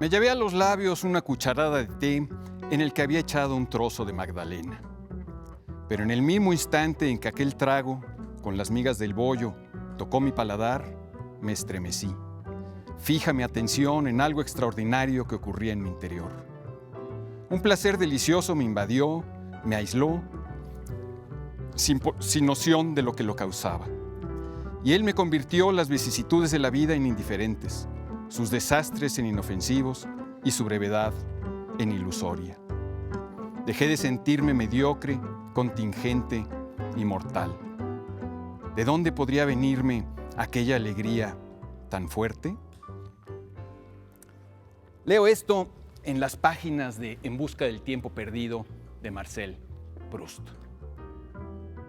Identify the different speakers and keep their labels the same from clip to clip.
Speaker 1: Me llevé a los labios una cucharada de té en el que había echado un trozo de magdalena. Pero en el mismo instante en que aquel trago, con las migas del bollo, tocó mi paladar, me estremecí. Fija mi atención en algo extraordinario que ocurría en mi interior. Un placer delicioso me invadió, me aisló, sin noción de lo que lo causaba. Y él me convirtió las vicisitudes de la vida en indiferentes, sus desastres en inofensivos y su brevedad en ilusoria. Dejé de sentirme mediocre, contingente y mortal. ¿De dónde podría venirme aquella alegría tan fuerte? Leo esto en las páginas de En busca del tiempo perdido de Marcel Proust.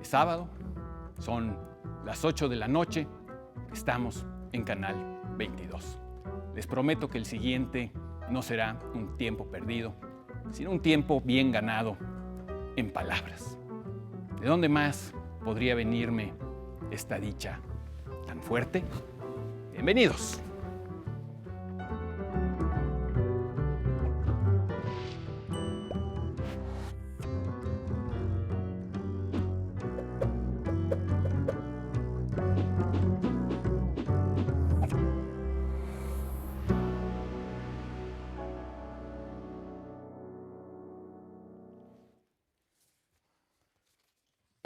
Speaker 1: Es sábado, son las 8 de la noche, estamos en Canal 22. Les prometo que el siguiente no será un tiempo perdido, sino un tiempo bien ganado en palabras. ¿De dónde más podría venirme esta dicha tan fuerte? Bienvenidos.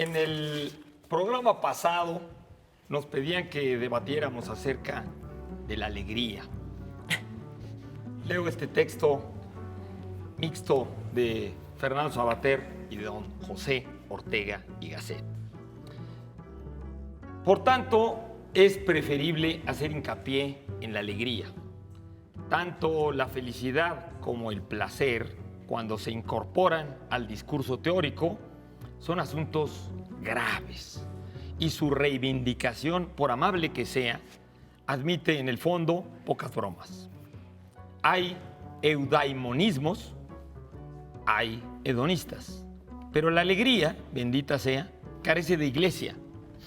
Speaker 2: En el programa pasado nos pedían que debatiéramos acerca de la alegría. Leo este texto mixto de Fernando Savater y de don José Ortega y Gasset. Por tanto, es preferible hacer hincapié en la alegría. Tanto la felicidad como el placer, cuando se incorporan al discurso teórico, son asuntos graves y su reivindicación, por amable que sea, admite en el fondo pocas bromas. Hay eudaimonismos, hay hedonistas, pero la alegría, bendita sea, carece de iglesia,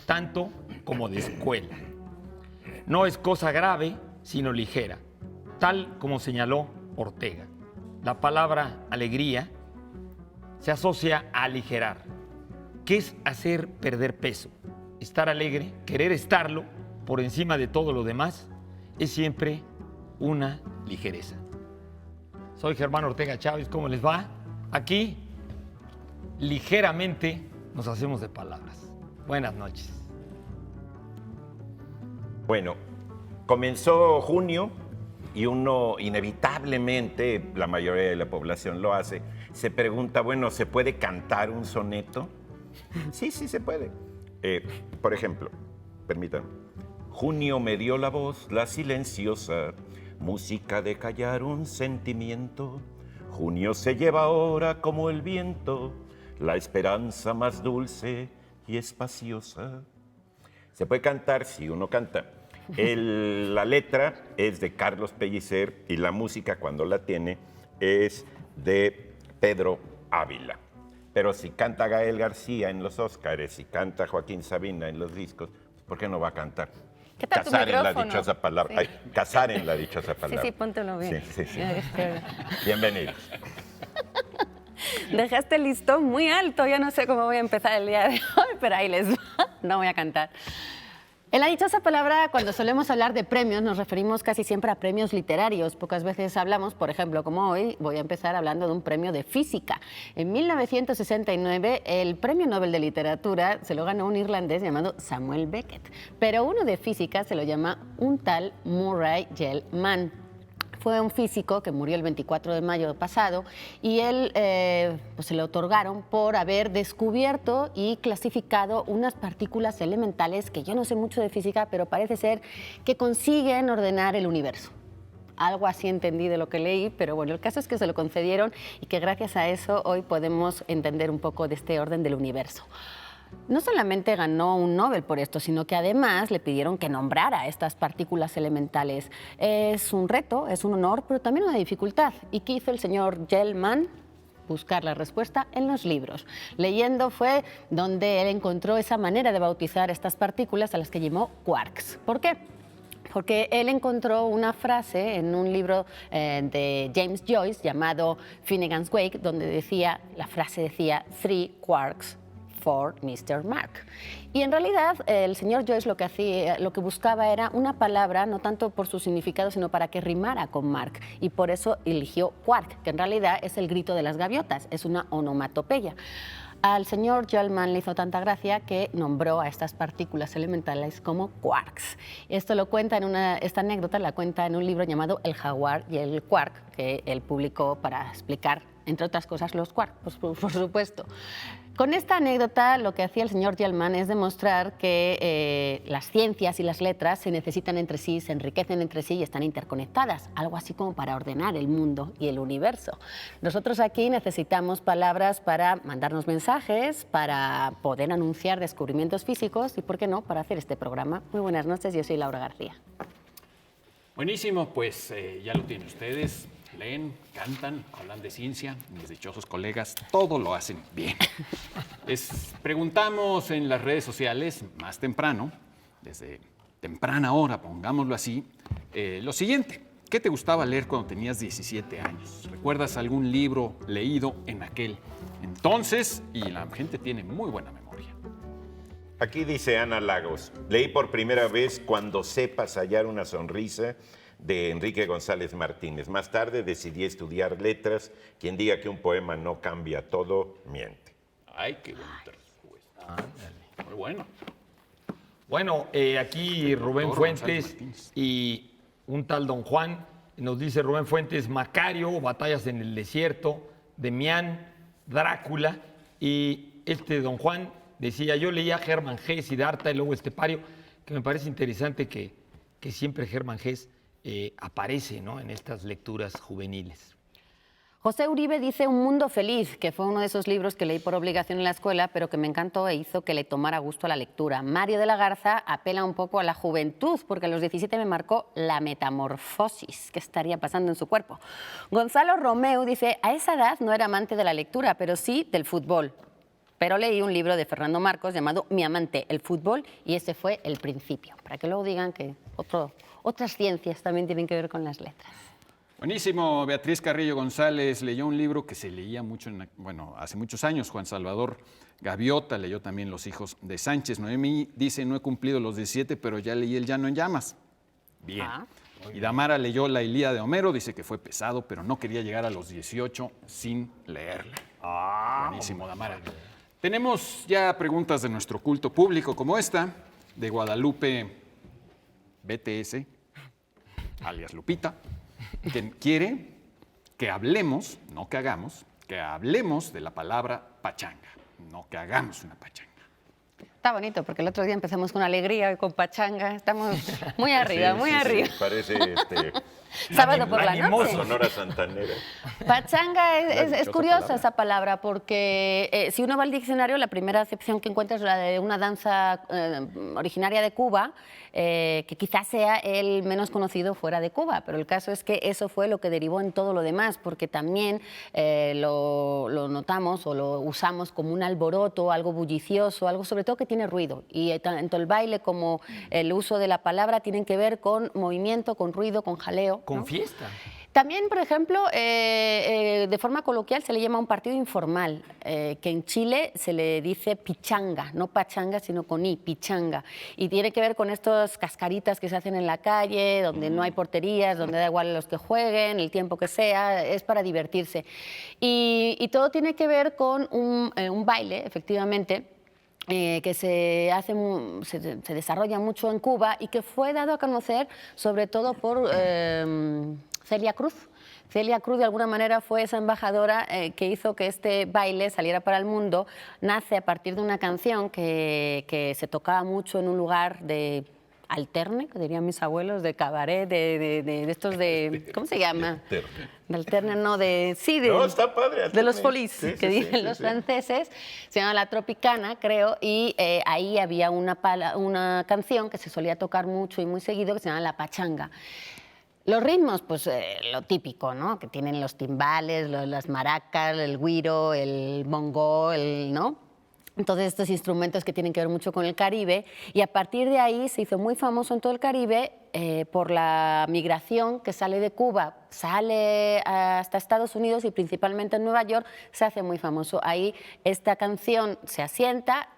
Speaker 2: tanto como de escuela. No es cosa grave, sino ligera, tal como señaló Ortega. La palabra alegría se asocia a aligerar. ¿Qué es hacer perder peso? Estar alegre, querer estarlo por encima de todo lo demás, es siempre una ligereza. Soy Germán Ortega Chávez, ¿cómo les va? Aquí, ligeramente, nos hacemos de palabras. Buenas noches.
Speaker 3: Bueno, comenzó junio y uno inevitablemente, la mayoría de la población lo hace, se pregunta, bueno, ¿se puede cantar un soneto? Sí, sí se puede. Por ejemplo, permítanme. Junio me dio la voz, la silenciosa, música de callar un sentimiento. Junio se lleva ahora como el viento, la esperanza más dulce y espaciosa. Se puede cantar si uno canta. La letra es de Carlos Pellicer y la música, cuando la tiene, es de Pedro Ávila. Pero si canta Gael García en los Óscares, si canta Joaquín Sabina en los discos, ¿por qué no va a cantar?
Speaker 4: ¿Qué tal
Speaker 3: Cazar
Speaker 4: tu
Speaker 3: en la
Speaker 4: micrófono?
Speaker 3: dichosa palabra.
Speaker 4: Sí.
Speaker 3: Ay, cazar en la dichosa palabra.
Speaker 4: Sí, póntelo bien.
Speaker 3: Sí. Bienvenidos.
Speaker 4: Dejaste el listón muy alto, ya no sé cómo voy a empezar el día de hoy, pero ahí les va, no voy a cantar. En la dichosa palabra, cuando solemos hablar de premios, nos referimos casi siempre a premios literarios. Pocas veces hablamos, por ejemplo, como hoy, voy a empezar hablando de un premio de física. En 1969, el Premio Nobel de Literatura se lo ganó un irlandés llamado Samuel Beckett, pero uno de física se lo llama un tal Murray Gell-Mann. Fue un físico que murió el 24 de mayo pasado y él pues se le otorgaron por haber descubierto y clasificado unas partículas elementales que yo no sé mucho de física, pero parece ser que consiguen ordenar el universo. Algo así entendí de lo que leí, pero bueno, el caso es que se lo concedieron y que gracias a eso hoy podemos entender un poco de este orden del universo. No solamente ganó un Nobel por esto, sino que además le pidieron que nombrara estas partículas elementales. Es un reto, es un honor, pero también una dificultad. ¿Y qué hizo el señor Gell-Mann? Buscar la respuesta en los libros. Leyendo fue donde él encontró esa manera de bautizar estas partículas a las que llamó quarks. ¿Por qué? porque él encontró una frase en un libro de James Joyce llamado Finnegan's Wake, donde la frase decía 3 quarks for Mr. Mark. Y en realidad el señor Joyce lo que buscaba era una palabra, no tanto por su significado, sino para que rimara con Mark. Y por eso eligió quark, que en realidad es el grito de las gaviotas, es una onomatopeya. Al señor Gell-Mann le hizo tanta gracia que nombró a estas partículas elementales como quarks. Esto lo cuenta esta anécdota la cuenta en un libro llamado El jaguar y el quark, que él publicó para explicar, entre otras cosas, los quarks, pues, por supuesto. Con esta anécdota lo que hacía el señor Gell-Mann es demostrar que las ciencias y las letras se necesitan entre sí, se enriquecen entre sí y están interconectadas, algo así como para ordenar el mundo y el universo. Nosotros aquí necesitamos palabras para mandarnos mensajes, para poder anunciar descubrimientos físicos y, ¿por qué no?, para hacer este programa. Muy buenas noches, yo soy Laura García.
Speaker 1: Buenísimo, pues ya lo tienen ustedes. Leen, cantan, hablan de ciencia, mis dichosos colegas, todo lo hacen bien. Les preguntamos en las redes sociales más temprano, desde temprana hora, pongámoslo así, lo siguiente. ¿Qué te gustaba leer cuando tenías 17 años? ¿Recuerdas algún libro leído en aquel entonces? Y la gente tiene muy buena memoria.
Speaker 3: Aquí dice Ana Lagos, leí por primera vez Cuando sepas hallar una sonrisa, de Enrique González Martínez. Más tarde decidí estudiar letras. Quien diga que un poema no cambia todo, miente.
Speaker 1: Ay, qué bonita respuesta. Ándale. Muy bueno.
Speaker 2: Bueno, aquí Rubén Fuentes y un tal Don Juan. Nos dice Rubén Fuentes, Macario, Batallas en el Desierto, Demián, Drácula. Y Don Juan decía, yo leía Germán G, Siddhartha y luego Estepario, que me parece interesante que siempre Germán G aparece, ¿no?, en estas lecturas juveniles.
Speaker 4: José Uribe dice Un mundo feliz, que fue uno de esos libros que leí por obligación en la escuela, pero que me encantó e hizo que le tomara gusto a la lectura. Mario de la Garza apela un poco a la juventud, porque a los 17 me marcó la metamorfosis que estaría pasando en su cuerpo. Gonzalo Romeu dice, a esa edad no era amante de la lectura, pero sí del fútbol. Pero leí un libro de Fernando Marcos llamado Mi amante, el fútbol, y ese fue el principio, para que luego digan que otras ciencias también tienen que ver con las letras.
Speaker 1: Buenísimo. Beatriz Carrillo González leyó un libro que se leía mucho, hace muchos años. Juan Salvador Gaviota leyó también Los hijos de Sánchez. Noemí dice, no he cumplido los 17, pero ya leí El llano en llamas. Bien. Y Damara leyó La Ilíada de Homero, dice que fue pesado, pero no quería llegar a los 18 sin leerla. Buenísimo, Damara. Tenemos ya preguntas de nuestro culto público, como esta, de Guadalupe BTS, alias Lupita, que quiere que hablemos, no que hagamos, que hablemos de la palabra pachanga, no que hagamos una pachanga.
Speaker 4: Está bonito, porque el otro día empezamos con alegría y con pachanga. Estamos muy arriba, muy arriba.
Speaker 3: Sí, parece
Speaker 4: sábado por la noche.
Speaker 3: Sonora Santanera.
Speaker 4: Pachanga es curiosa esa palabra, porque si uno va al diccionario, la primera acepción que encuentra es la de una danza originaria de Cuba, que quizás sea el menos conocido fuera de Cuba, pero el caso es que eso fue lo que derivó en todo lo demás, porque también lo notamos o lo usamos como un alboroto, algo bullicioso, algo sobre todo que tiene ruido. Y tanto el baile como el uso de la palabra tienen que ver con movimiento, con ruido, con jaleo.
Speaker 2: Con
Speaker 4: ¿no?
Speaker 2: fiesta.
Speaker 4: También, por ejemplo, de forma coloquial se le llama un partido informal, que en Chile se le dice pichanga, no pachanga, sino con i, pichanga. Y tiene que ver con estas cascaritas que se hacen en la calle, donde no hay porterías, donde da igual a los que jueguen, el tiempo que sea, es para divertirse. Y todo tiene que ver con un baile, efectivamente, que se desarrolla mucho en Cuba y que fue dado a conocer sobre todo por Celia Cruz. Celia Cruz, de alguna manera, fue esa embajadora que hizo que este baile saliera para el mundo. Nace a partir de una canción que se tocaba mucho en un lugar de alterne, que dirían mis abuelos, de cabaret, de estos de... ¿Cómo se llama? De alterne, no, de... Sí,
Speaker 3: no, está padre,
Speaker 4: de los Folies, que dicen los franceses. Se llama La Tropicana, creo, y ahí había una canción que se solía tocar mucho y muy seguido, que se llama La Pachanga. Los ritmos, pues lo típico, ¿no? Que tienen los timbales, las maracas, el güiro, el bongo, ¿no? Entonces, estos instrumentos que tienen que ver mucho con el Caribe, y a partir de ahí se hizo muy famoso en todo el Caribe por la migración que sale de Cuba, sale hasta Estados Unidos y principalmente en Nueva York, se hace muy famoso. Ahí esta canción se asienta,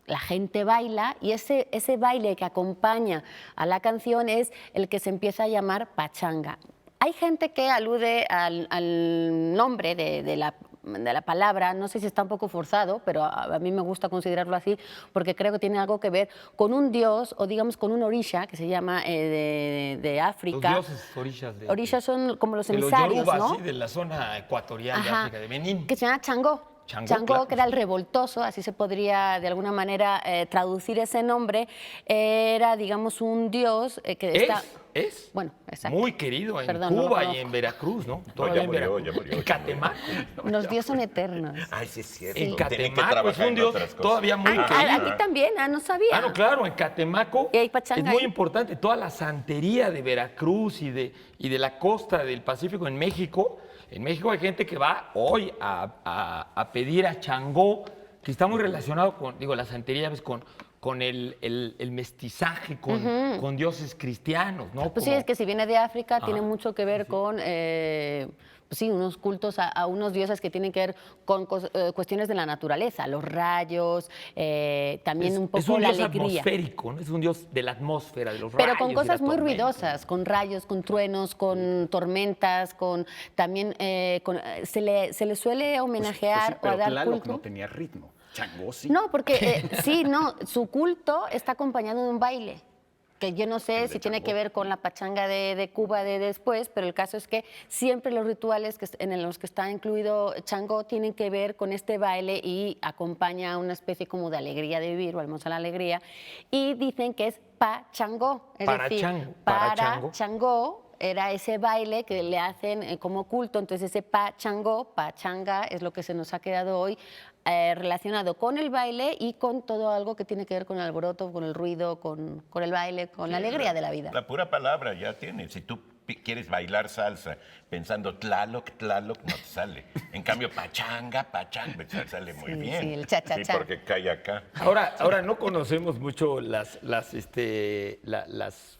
Speaker 4: la gente baila y ese baile que acompaña a la canción es el que se empieza a llamar pachanga. Hay gente que alude al nombre de la palabra, no sé si está un poco forzado, pero a mí me gusta considerarlo así porque creo que tiene algo que ver con un dios o digamos con un orisha que se llama de África.
Speaker 2: Los dioses orishas.
Speaker 4: Orishas son como los
Speaker 2: de los
Speaker 4: emisarios,
Speaker 2: yorubas,
Speaker 4: ¿no?
Speaker 2: sí, de la zona ecuatorial de
Speaker 4: Ajá,
Speaker 2: África, de Benín.
Speaker 4: que se llama Changó.
Speaker 2: Changó, claro.
Speaker 4: Que era el revoltoso, así se podría de alguna manera traducir ese nombre. Era, digamos, un dios que está...
Speaker 2: Es
Speaker 4: Bueno, exacto.
Speaker 2: muy querido en
Speaker 4: Perdón, no lo
Speaker 2: Cuba y
Speaker 4: conozco.
Speaker 2: en Veracruz, ¿no?
Speaker 3: No,
Speaker 2: Todavía
Speaker 3: ya
Speaker 2: en
Speaker 3: murió,
Speaker 2: Veracruz.
Speaker 3: ya murió.
Speaker 2: En Catemaco.
Speaker 4: Los dioses son eternos.
Speaker 3: Ay, sí es cierto.
Speaker 2: En
Speaker 3: Tienen que
Speaker 2: Catemaco es
Speaker 3: trabajar
Speaker 2: un
Speaker 3: en
Speaker 2: dios
Speaker 3: otras cosas.
Speaker 2: todavía muy querido.
Speaker 4: Aquí también, no sabía.
Speaker 2: Ah, no, claro, en Catemaco
Speaker 4: Y hay pachanga
Speaker 2: es muy
Speaker 4: ahí.
Speaker 2: importante. Toda la santería de Veracruz y de la costa del Pacífico en México. En México hay gente que va hoy a pedir a Changó, que está muy relacionado con, digo, la santería es con el mestizaje, con dioses cristianos, ¿no?
Speaker 4: Pues sí,
Speaker 2: Como-
Speaker 4: es que si viene de África tiene
Speaker 2: Ajá.
Speaker 4: mucho que ver con pues sí, unos cultos a unos dioses que tienen que ver con cuestiones de la naturaleza, los rayos, también un poco
Speaker 2: es un
Speaker 4: la
Speaker 2: dios
Speaker 4: alegría.
Speaker 2: atmosférico, ¿no? Es un dios de la atmósfera, de los
Speaker 4: Pero
Speaker 2: rayos.
Speaker 4: con
Speaker 2: de
Speaker 4: cosas
Speaker 2: la
Speaker 4: muy
Speaker 2: tormenta.
Speaker 4: ruidosas, con rayos, con truenos, con tormentas, con también se le suele homenajear
Speaker 1: Pues sí, pero
Speaker 4: o a dar
Speaker 1: Tlaloc
Speaker 4: culto.
Speaker 1: no tenía ritmo. Changó sí.
Speaker 4: No, porque sí, no, su culto está acompañado de un baile, que yo no sé
Speaker 3: El de
Speaker 4: si tiene
Speaker 3: Changó.
Speaker 4: que ver con la pachanga de Cuba de después, pero el caso es que siempre los rituales en los que está incluido Changó tienen que ver con este baile y acompaña a una especie como de alegría de vivir, volvemos a la alegría, y dicen que es pachangó, es
Speaker 2: Para
Speaker 4: decir,
Speaker 2: chango,
Speaker 4: para
Speaker 2: para chango.
Speaker 4: Changó era ese baile que le hacen como culto, entonces ese pachangó, pachanga, es lo que se nos ha quedado hoy relacionado con el baile y con todo algo que tiene que ver con el alboroto, con el ruido, con el baile, con la alegría de la vida.
Speaker 3: La pura palabra ya tiene. Si tú quieres bailar salsa pensando Tlaloc, Tlaloc, no te sale. En cambio, pachanga, sale muy
Speaker 4: Sí,
Speaker 3: bien.
Speaker 4: sí, el cha-cha-cha.
Speaker 3: Sí, porque cae acá.
Speaker 2: Ahora no conocemos mucho las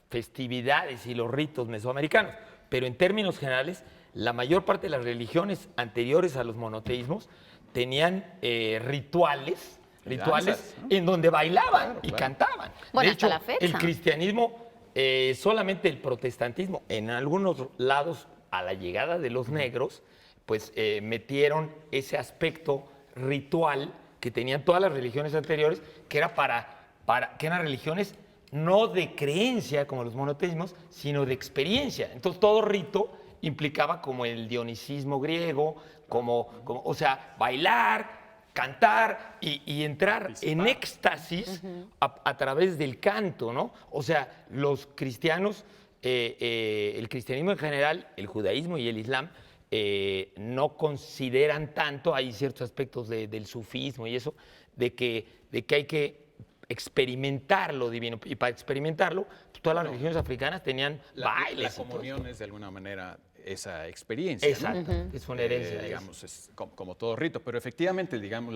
Speaker 2: festividades y los ritos mesoamericanos, pero en términos generales, la mayor parte de las religiones anteriores a los monoteísmos tenían rituales
Speaker 1: danzas, ¿no?
Speaker 2: en donde bailaban y
Speaker 1: claro.
Speaker 2: cantaban.
Speaker 4: Bueno,
Speaker 2: de
Speaker 4: hasta
Speaker 2: hecho,
Speaker 4: la fecha.
Speaker 2: el cristianismo, solamente el protestantismo, en algunos lados, a la llegada de los negros, pues metieron ese aspecto ritual que tenían todas las religiones anteriores, que era que eran religiones no de creencia como los monoteísmos, sino de experiencia. Entonces todo rito implicaba como el dionicismo griego, o sea, bailar, cantar y entrar en éxtasis a través del canto, ¿no? O sea, los cristianos, el cristianismo en general, el judaísmo y el islam, no consideran tanto, hay ciertos aspectos del sufismo y eso, de que hay que experimentar lo divino. Y para experimentarlo, pues, todas las religiones africanas tenían
Speaker 1: La
Speaker 2: bailes. y todo
Speaker 1: comunión
Speaker 2: esto.
Speaker 1: es de alguna manera esa experiencia.
Speaker 2: Exacto,
Speaker 1: ¿no?
Speaker 2: es una herencia. de eso.
Speaker 1: Digamos, es como todo rito, pero efectivamente, digamos,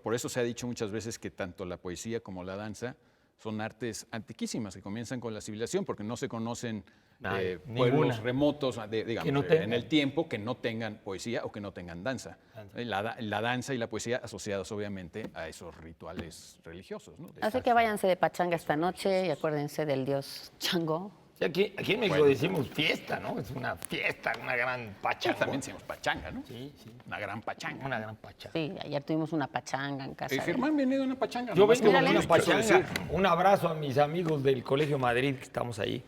Speaker 1: por eso se ha dicho muchas veces que tanto la poesía como la danza son artes antiquísimas que comienzan con la civilización, porque no se conocen pueblos
Speaker 2: ninguna.
Speaker 1: remotos, digamos,
Speaker 2: Que no
Speaker 1: en
Speaker 2: tengan.
Speaker 1: el tiempo que no tengan poesía o que no tengan danza. La danza y la poesía asociadas obviamente a esos rituales religiosos. ¿no?
Speaker 4: Así que váyanse de pachanga esta noche y acuérdense del dios Changó.
Speaker 2: Sí, aquí en México decimos fiesta, ¿no? Es una fiesta, una gran pachanga.
Speaker 1: También decimos pachanga, ¿no?
Speaker 2: Sí, sí.
Speaker 1: Una gran pachanga.
Speaker 2: Una gran pachanga.
Speaker 4: Sí, ayer tuvimos una pachanga en casa. de-
Speaker 1: Germán viene de una pachanga.
Speaker 2: Yo
Speaker 1: nomás
Speaker 2: vengo
Speaker 1: que
Speaker 2: de
Speaker 1: no
Speaker 2: una
Speaker 1: les quiso
Speaker 2: pachanga.
Speaker 1: decir.
Speaker 2: Un abrazo a mis amigos del Colegio Madrid que estamos ahí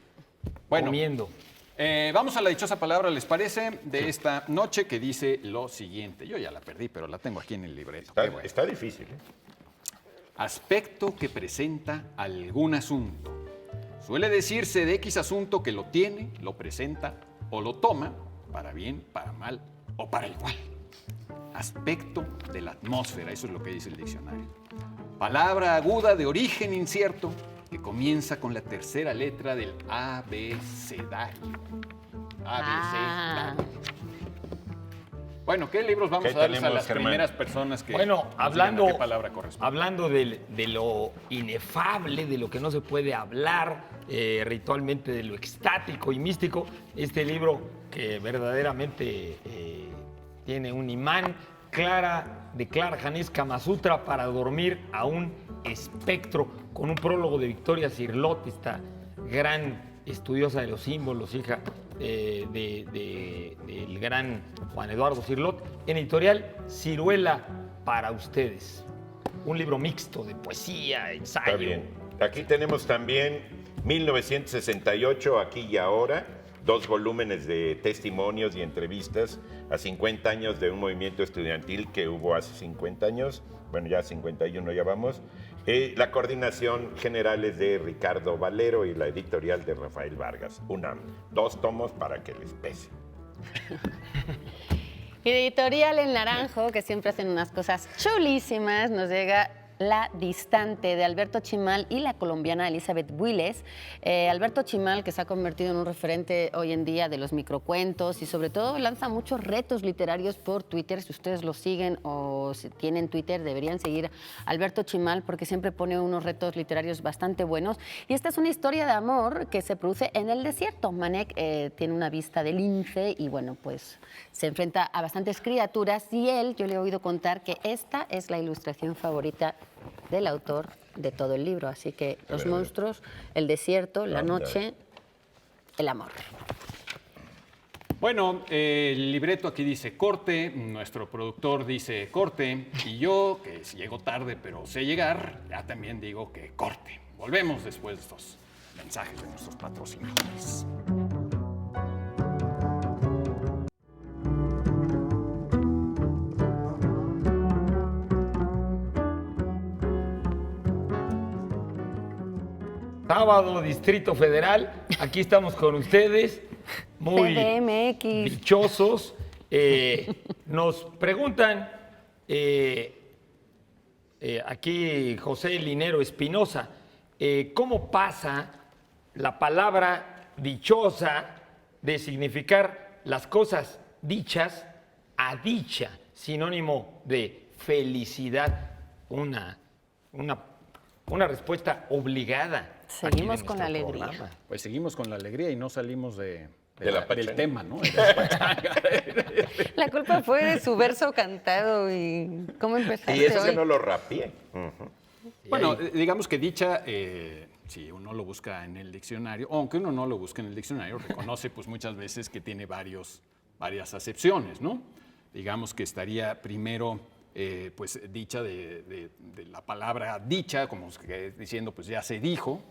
Speaker 1: Bueno.
Speaker 2: comiendo.
Speaker 1: Vamos a la dichosa palabra, ¿les parece? De esta noche que dice lo siguiente. Yo ya la perdí, pero la tengo aquí en el libreto. Qué bueno.
Speaker 3: Está difícil, ¿eh?
Speaker 1: Aspecto que presenta algún asunto. Suele decirse de X asunto que lo tiene, lo presenta o lo toma, para bien, para mal o para igual. Aspecto de la atmósfera, eso es lo que dice el diccionario. Palabra aguda de origen incierto que comienza con la tercera letra del abecedario.
Speaker 4: Ah.
Speaker 1: Abecedario. Bueno, ¿qué libros vamos
Speaker 3: ¿Qué
Speaker 1: a darles a
Speaker 3: tenemos,
Speaker 1: las
Speaker 3: Germán?
Speaker 1: primeras personas que
Speaker 2: Bueno,
Speaker 1: nos digan a qué palabra corresponde?
Speaker 2: hablando de lo inefable, de lo que no se puede hablar, ritualmente de lo extático y místico, este libro que verdaderamente tiene un imán, de Clara Janés Kama Sutra para dormir a un espectro, con un prólogo de Victoria Cirlot, esta gran estudiosa de los símbolos, hija del gran Juan Eduardo Cirlot, en editorial Ciruela para ustedes. Un libro mixto de poesía, ensayo.
Speaker 3: Está bien. Aquí tenemos también 1968, Aquí y Ahora, 2 volúmenes de testimonios y entrevistas a 50 años de un movimiento estudiantil que hubo hace 50 años, bueno, ya 51 ya vamos. La coordinación general es de Ricardo Valero y la editorial de Rafael Vargas, UNAM. 2 tomos para que les pese.
Speaker 4: Y de editorial El Naranjo, que siempre hacen unas cosas chulísimas, nos llega La Distante, de Alberto Chimal y la colombiana Elizabeth Builes. Alberto Chimal, que se ha convertido en un referente hoy en día de los microcuentos y sobre todo lanza muchos retos literarios por Twitter. Si ustedes lo siguen o si tienen Twitter, deberían seguir a Alberto Chimal porque siempre pone unos retos literarios bastante buenos. Y esta es una historia de amor que se produce en el desierto. Manek tiene una vista de lince y bueno, pues se enfrenta a bastantes criaturas y yo le he oído contar que esta es la ilustración favorita del autor de todo el libro. Así que los monstruos, el desierto, la noche, el amor.
Speaker 1: Bueno, el libreto aquí dice corte, nuestro productor dice corte, y yo, que llego tarde pero sé llegar, ya también digo que corte. Volvemos después de estos mensajes de nuestros patrocinadores.
Speaker 2: Sábado, Distrito Federal, aquí estamos con ustedes, muy
Speaker 4: CDMX.
Speaker 2: dichosos. Nos preguntan aquí José Linero Espinosa, ¿cómo pasa la palabra dichosa de significar las cosas dichas a dicha, sinónimo de felicidad? Una respuesta obligada.
Speaker 4: Seguimos
Speaker 2: aquí de
Speaker 4: con la
Speaker 2: nuestro
Speaker 4: alegría.
Speaker 2: programa.
Speaker 1: Pues seguimos con la alegría y no salimos
Speaker 3: De la
Speaker 1: del
Speaker 3: pachanga.
Speaker 1: tema, ¿no? De la pachanga.
Speaker 4: La culpa fue de su verso cantado y cómo empezaste
Speaker 3: Y eso que
Speaker 4: hoy.
Speaker 3: no lo rapié.
Speaker 1: Bueno, digamos que dicha, si uno lo busca en el diccionario, aunque uno no lo busque en el diccionario, reconoce pues muchas veces que tiene varias acepciones, ¿no? Digamos que estaría primero, pues dicha de la palabra dicha, como que diciendo pues ya se dijo.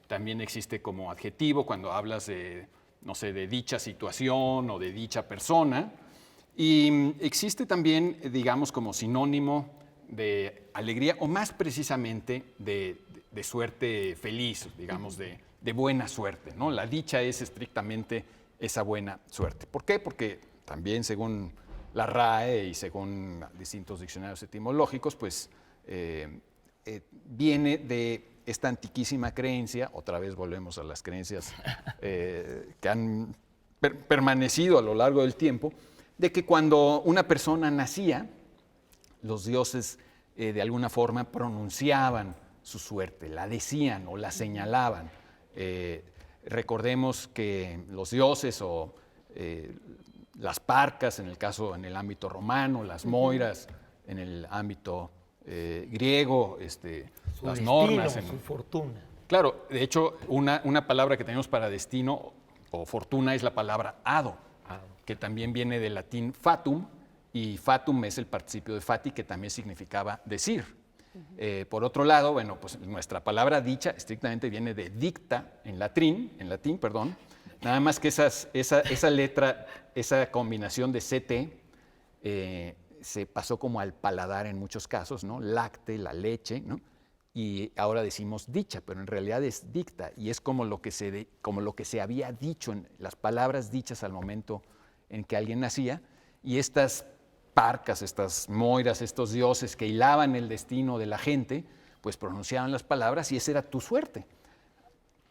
Speaker 1: También existe como adjetivo cuando hablas de, no sé, de dicha situación o de dicha persona. Y existe también, digamos, como sinónimo de alegría, o más precisamente de suerte feliz, digamos, de buena suerte, ¿no? La dicha es estrictamente esa buena suerte. ¿Por qué? Porque también según la RAE y según distintos diccionarios etimológicos, pues viene de esta antiquísima creencia, otra vez volvemos a las creencias que han permanecido a lo largo del tiempo, de que cuando una persona nacía, los dioses de alguna forma pronunciaban su suerte, la decían o la señalaban. Recordemos que los dioses o las parcas, en el ámbito romano, las moiras en el ámbito griego,
Speaker 2: Su
Speaker 1: las
Speaker 2: destino,
Speaker 1: normas.
Speaker 2: su fortuna.
Speaker 1: Claro, de hecho, una palabra que tenemos para destino o fortuna es la palabra hado, que también viene del latín fatum, y fatum es el participio de fati, que también significaba decir. Por otro lado, bueno, pues nuestra palabra dicha estrictamente viene de dicta en latín, perdón, nada más que esa letra, esa combinación de CT, se pasó como al paladar en muchos casos, ¿no? Lácte, la leche, ¿no? Y ahora decimos dicha, pero en realidad es dicta, y es como lo que se había dicho, en las palabras dichas al momento en que alguien nacía, y estas parcas, estas moiras, estos dioses que hilaban el destino de la gente, pues pronunciaban las palabras y esa era tu suerte.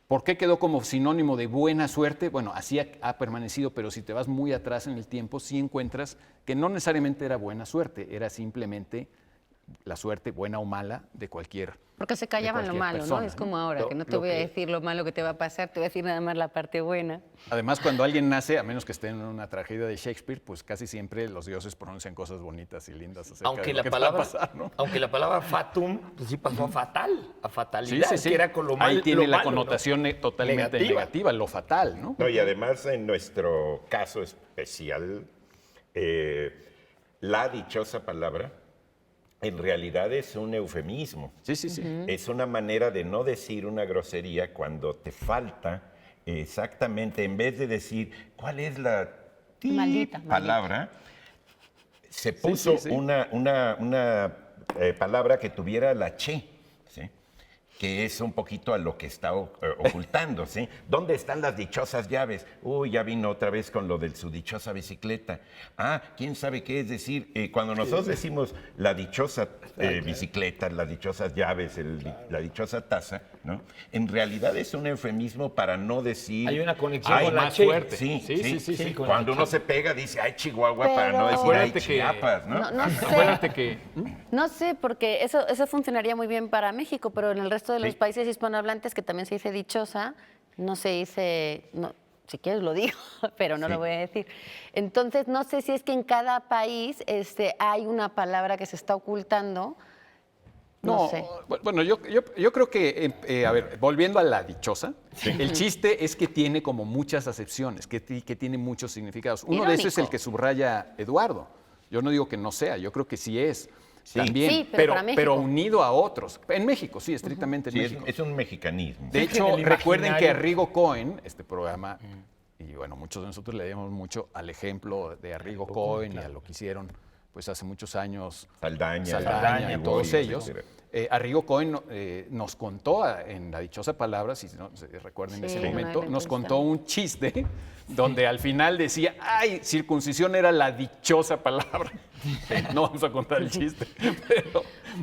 Speaker 1: ¿Por qué quedó como sinónimo de buena suerte? Bueno, así ha permanecido, pero si te vas muy atrás en el tiempo, sí encuentras que no necesariamente era buena suerte, era simplemente la suerte, buena o mala, de cualquier
Speaker 4: Porque se callaban lo malo,
Speaker 1: persona,
Speaker 4: ¿no? Es como ahora, que no te
Speaker 2: Lo
Speaker 4: voy a
Speaker 2: que-
Speaker 4: decir lo malo que te va a pasar, te voy a decir nada más la parte buena.
Speaker 1: Además, cuando alguien nace, a menos que esté en una tragedia de Shakespeare, pues casi siempre los dioses pronuncian cosas bonitas y lindas acerca
Speaker 2: Aunque
Speaker 1: de lo
Speaker 2: la
Speaker 1: que
Speaker 2: palabra,
Speaker 1: va a pasar, ¿no?
Speaker 2: aunque la palabra fatum, pues sí pasó a fatal, a fatalidad, que era con lo
Speaker 1: Ahí
Speaker 2: mal,
Speaker 1: tiene
Speaker 2: lo
Speaker 1: la
Speaker 2: malo, ¿no?
Speaker 1: connotación totalmente negativa, lo fatal, ¿no?
Speaker 3: No, y además, en nuestro caso especial, la dichosa palabra en realidad es un eufemismo.
Speaker 1: Sí, sí, sí.
Speaker 3: Es una manera de no decir una grosería cuando te falta exactamente, en vez de decir cuál es la
Speaker 4: Maldita,
Speaker 3: palabra, se puso
Speaker 1: sí.
Speaker 3: una palabra que tuviera la che, ¿sí? Que es un poquito a lo que está ocultando, ¿sí? ¿Dónde están las dichosas llaves? Uy, ya vino otra vez con lo de su dichosa bicicleta. Ah, quién sabe qué es decir. Cuando nosotros decimos la dichosa bicicleta, las dichosas llaves, la dichosa taza, ¿no? En realidad es un eufemismo para no decir...
Speaker 2: Hay una conexión
Speaker 3: "Ay,
Speaker 2: con la
Speaker 3: más
Speaker 2: che".
Speaker 3: fuerte. Sí,
Speaker 2: sí, con
Speaker 3: Cuando
Speaker 2: la
Speaker 3: uno
Speaker 2: che.
Speaker 3: se pega dice, ay, Chihuahua, para no
Speaker 4: Pero-
Speaker 3: decir, ay,
Speaker 1: Acuérdate que-
Speaker 3: Chiapas, ¿no?
Speaker 4: No sé.
Speaker 1: Acuérdate que
Speaker 4: No sé, porque eso funcionaría muy bien para México, pero en el resto de los
Speaker 3: Sí.
Speaker 4: países hispanohablantes, que también se dice dichosa, no se dice, no, si quieres lo digo, pero no
Speaker 3: Sí.
Speaker 4: lo voy a decir. Entonces, no sé si es que en cada país hay una palabra que se está ocultando. No sé.
Speaker 1: Bueno, yo creo que, a ver, volviendo a la dichosa, el chiste es que tiene como muchas acepciones, que tiene muchos significados. Uno de esos es el
Speaker 4: Irónico.
Speaker 1: que subraya Eduardo. Yo no digo que no sea, yo creo que sí es.
Speaker 3: Sí.
Speaker 1: También,
Speaker 4: Sí, pero para México.
Speaker 1: pero unido a otros. En México, sí, estrictamente en
Speaker 3: Sí,
Speaker 1: México.
Speaker 3: es un mexicanismo.
Speaker 1: De
Speaker 2: Es que
Speaker 1: hecho,
Speaker 2: en el
Speaker 1: recuerden que
Speaker 2: imaginario-
Speaker 1: Arrigo Cohen, este programa, y bueno, muchos de nosotros le debemos mucho al ejemplo de Arrigo Cohen y a lo que hicieron pues hace muchos años
Speaker 3: Saldaña,
Speaker 1: y
Speaker 3: Boy,
Speaker 1: todos ellos.
Speaker 3: etcétera.
Speaker 1: Arrigo Cohen nos contó en la dichosa palabra, si no se recuerdan
Speaker 4: Sí,
Speaker 1: ese
Speaker 4: una
Speaker 1: momento,
Speaker 4: vez
Speaker 1: nos
Speaker 4: me
Speaker 1: contó
Speaker 4: contaron.
Speaker 1: un chiste donde al final decía, ay, circuncisión era la dichosa palabra. No vamos a contar el chiste,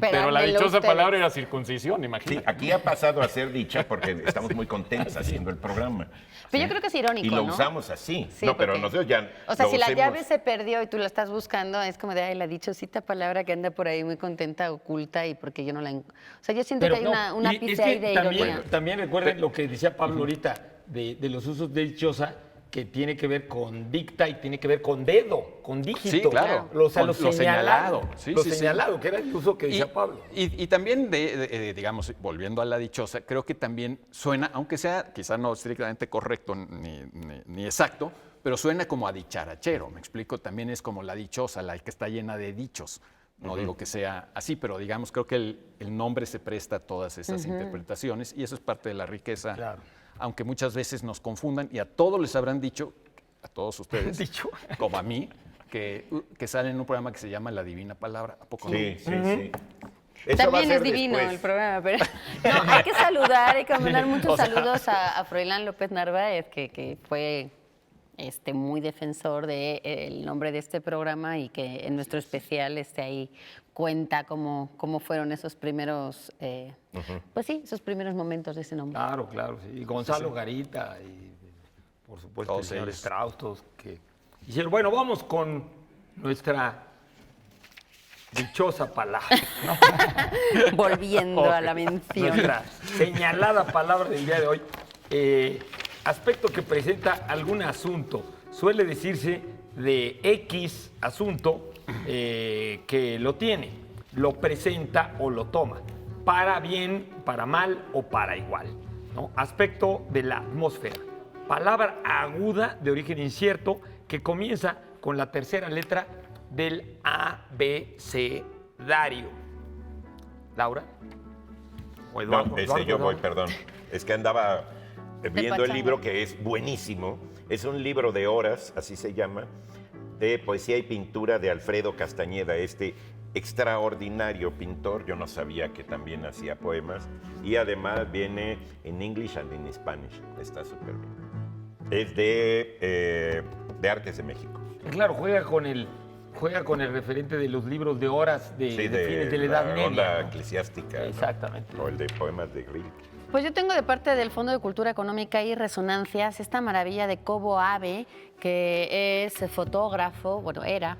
Speaker 1: pero la
Speaker 4: házmelo
Speaker 1: dichosa
Speaker 4: ustedes.
Speaker 1: palabra era circuncisión,
Speaker 3: Sí,
Speaker 1: imagínate.
Speaker 3: aquí ha pasado a ser dicha porque estamos muy contentos haciendo el programa.
Speaker 4: Pero yo
Speaker 3: ¿sí?
Speaker 4: creo que es irónico,
Speaker 3: Y lo
Speaker 4: ¿no?
Speaker 3: usamos así.
Speaker 4: Sí,
Speaker 3: no, pero
Speaker 4: porque-
Speaker 3: nosotros ya.
Speaker 4: O sea,
Speaker 3: lo
Speaker 4: si la
Speaker 3: usemos-
Speaker 4: llave se perdió y tú la estás buscando, es como de, ay, la dichosita palabra que anda por ahí muy contenta, oculta, y porque yo no la... O sea, yo siento que hay un
Speaker 2: y
Speaker 4: ápice
Speaker 2: es
Speaker 4: ahí
Speaker 2: que
Speaker 4: de
Speaker 2: también,
Speaker 4: ironía.
Speaker 2: también recuerden lo que decía Pablo ahorita de los usos de dichosa, que tiene que ver con dicta y tiene que ver con dedo, con dígito.
Speaker 1: Sí, claro.
Speaker 2: O sea,
Speaker 1: Con
Speaker 2: lo
Speaker 1: lo
Speaker 2: señalado.
Speaker 1: señalado. Sí,
Speaker 2: lo
Speaker 1: sí, sí.
Speaker 2: señalado, que era el uso que decía Pablo.
Speaker 1: Y también, digamos, volviendo a la dichosa, creo que también suena, aunque sea quizá no estrictamente correcto ni exacto, pero suena como a dicharachero, me explico, también es como la dichosa, la que está llena de dichos. No digo que sea así, pero digamos, creo que el nombre se presta a todas esas interpretaciones y eso es parte de la riqueza,
Speaker 2: Claro.
Speaker 1: aunque muchas veces nos confundan y a todos les habrán dicho, a todos ustedes,
Speaker 2: Dicho.
Speaker 1: como a mí, que sale en un programa que se llama La Divina Palabra. ¿A poco no?
Speaker 3: Sí, sí, sí. Eso va a
Speaker 4: También
Speaker 3: ser
Speaker 4: es divino
Speaker 3: después.
Speaker 4: el programa, pero no, hay que saludar, hay que mandar muchos
Speaker 1: O sea-
Speaker 4: saludos a Froilán López Narváez, que fue muy defensor del nombre de este programa y que en nuestro especial ahí cuenta cómo fueron esos primeros, pues sí, esos primeros momentos de ese nombre.
Speaker 2: Claro, claro. Sí. Y Gonzalo Garita y, por supuesto,
Speaker 1: Todos
Speaker 2: el señor
Speaker 1: ellos.
Speaker 2: Strauss, todos que hicieron. Bueno, vamos con nuestra dichosa palabra.
Speaker 4: Volviendo a la mención.
Speaker 2: Nuestra señalada palabra del día de hoy. Aspecto que presenta algún asunto. Suele decirse de X asunto que lo tiene, lo presenta o lo toma. Para bien, para mal o para igual, ¿no? Aspecto de la atmósfera. Palabra aguda de origen incierto que comienza con la tercera letra del abecedario. ¿Laura? ¿O Eduardo?
Speaker 3: No,
Speaker 2: Eduardo,
Speaker 3: yo voy,
Speaker 2: Eduardo.
Speaker 3: perdón. Es que andaba viendo el
Speaker 4: pachanga.
Speaker 3: libro que es buenísimo. Es un libro de horas, así se llama, de poesía y pintura de Alfredo Castañeda, este extraordinario pintor. Yo no sabía que también hacía poemas. Y además viene en English and in Spanish. Está súper bien. Es de Artes de México.
Speaker 2: Claro, juega con el referente de los libros de horas de
Speaker 3: Sí,
Speaker 2: fines de la Edad
Speaker 3: la
Speaker 2: Media.
Speaker 3: onda
Speaker 2: ¿no?
Speaker 3: eclesiástica. ¿no?
Speaker 2: Exactamente.
Speaker 3: O el de poemas de Rilke.
Speaker 4: Pues yo tengo de parte del Fondo de Cultura Económica y Resonancias esta maravilla de Kobo Abe, que es fotógrafo, bueno, era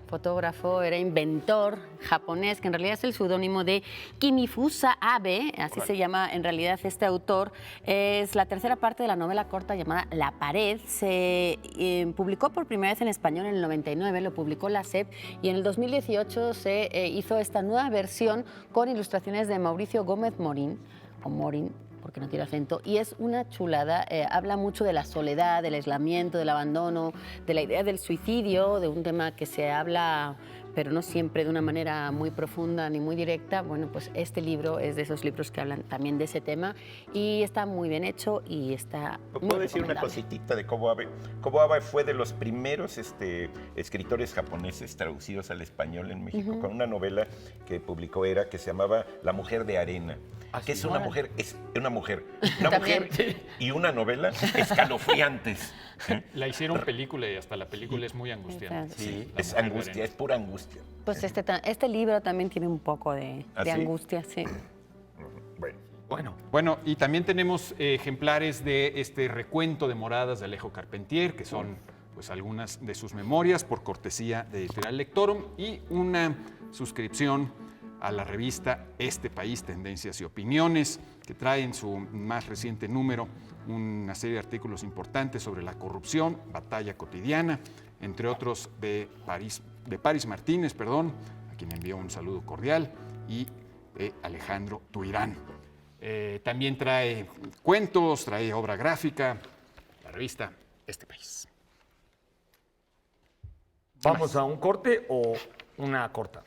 Speaker 4: inventor japonés, que en realidad es el seudónimo de Kimifusa Abe, así se llama en realidad este autor. Es la tercera parte de la novela corta llamada La Pared. Se publicó por primera vez en español en el 99, lo publicó la SEP, y en el 2018 se hizo esta nueva versión con ilustraciones de Mauricio Gómez Morín, o Morín, porque no tiene acento, y es una chulada. Habla mucho de la soledad, del aislamiento, del abandono, de la idea del suicidio, de un tema que se habla, pero no siempre de una manera muy profunda ni muy directa. Bueno, pues este libro es de esos libros que hablan también de ese tema y está muy bien hecho y está muy
Speaker 3: ¿Puedo decir una
Speaker 4: recomendable.
Speaker 3: cositita de Kobo Abe? Kobo Abe fue de los primeros escritores japoneses traducidos al español en México, con una novela que publicó que se llamaba La Mujer de Arena. Que es una mujer, una mujer y una novela escalofriantes.
Speaker 5: La hicieron película y hasta la película es muy angustiante.
Speaker 4: Exacto.
Speaker 3: Sí,
Speaker 5: La
Speaker 3: es
Speaker 5: Mujer de
Speaker 3: angustia,
Speaker 5: Arena.
Speaker 3: es pura angustia.
Speaker 4: Pues este libro también tiene un poco de
Speaker 3: ¿Ah, sí?
Speaker 4: angustia, sí.
Speaker 3: Bueno,
Speaker 1: Bueno, y también tenemos ejemplares de este recuento de moradas de Alejo Carpentier, que son pues algunas de sus memorias por cortesía de Editorial Lectorum, y una suscripción a la revista Este País, Tendencias y Opiniones, que trae en su más reciente número una serie de artículos importantes sobre la corrupción, batalla cotidiana, entre otros de Paris Martínez, a quien envío un saludo cordial, y de Alejandro Tuirán. También trae cuentos, trae obra gráfica, la revista Este País.
Speaker 2: ¿Vamos a un corte o una corta?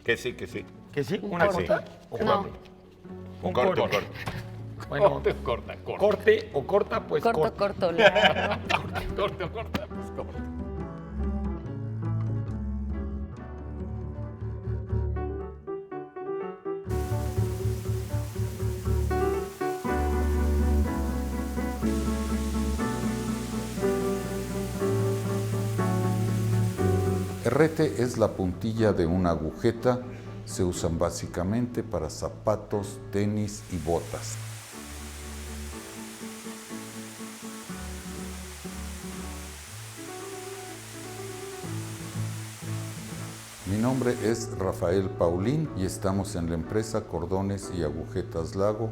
Speaker 3: que sí, que sí.
Speaker 2: ¿Que sí? ¿Una
Speaker 3: corte.
Speaker 2: corta? ¿O
Speaker 4: No.
Speaker 2: corte?
Speaker 3: Un corto,
Speaker 2: corte.
Speaker 3: corto.
Speaker 2: Bueno,
Speaker 5: Corta.
Speaker 2: corte o corta, pues corte.
Speaker 4: Corto, largo.
Speaker 5: Corta, pues corta.
Speaker 6: Herrete es la puntilla de una agujeta, se usan básicamente para zapatos, tenis y botas. Mi nombre es Rafael Paulín y estamos en la empresa Cordones y Agujetas Lago.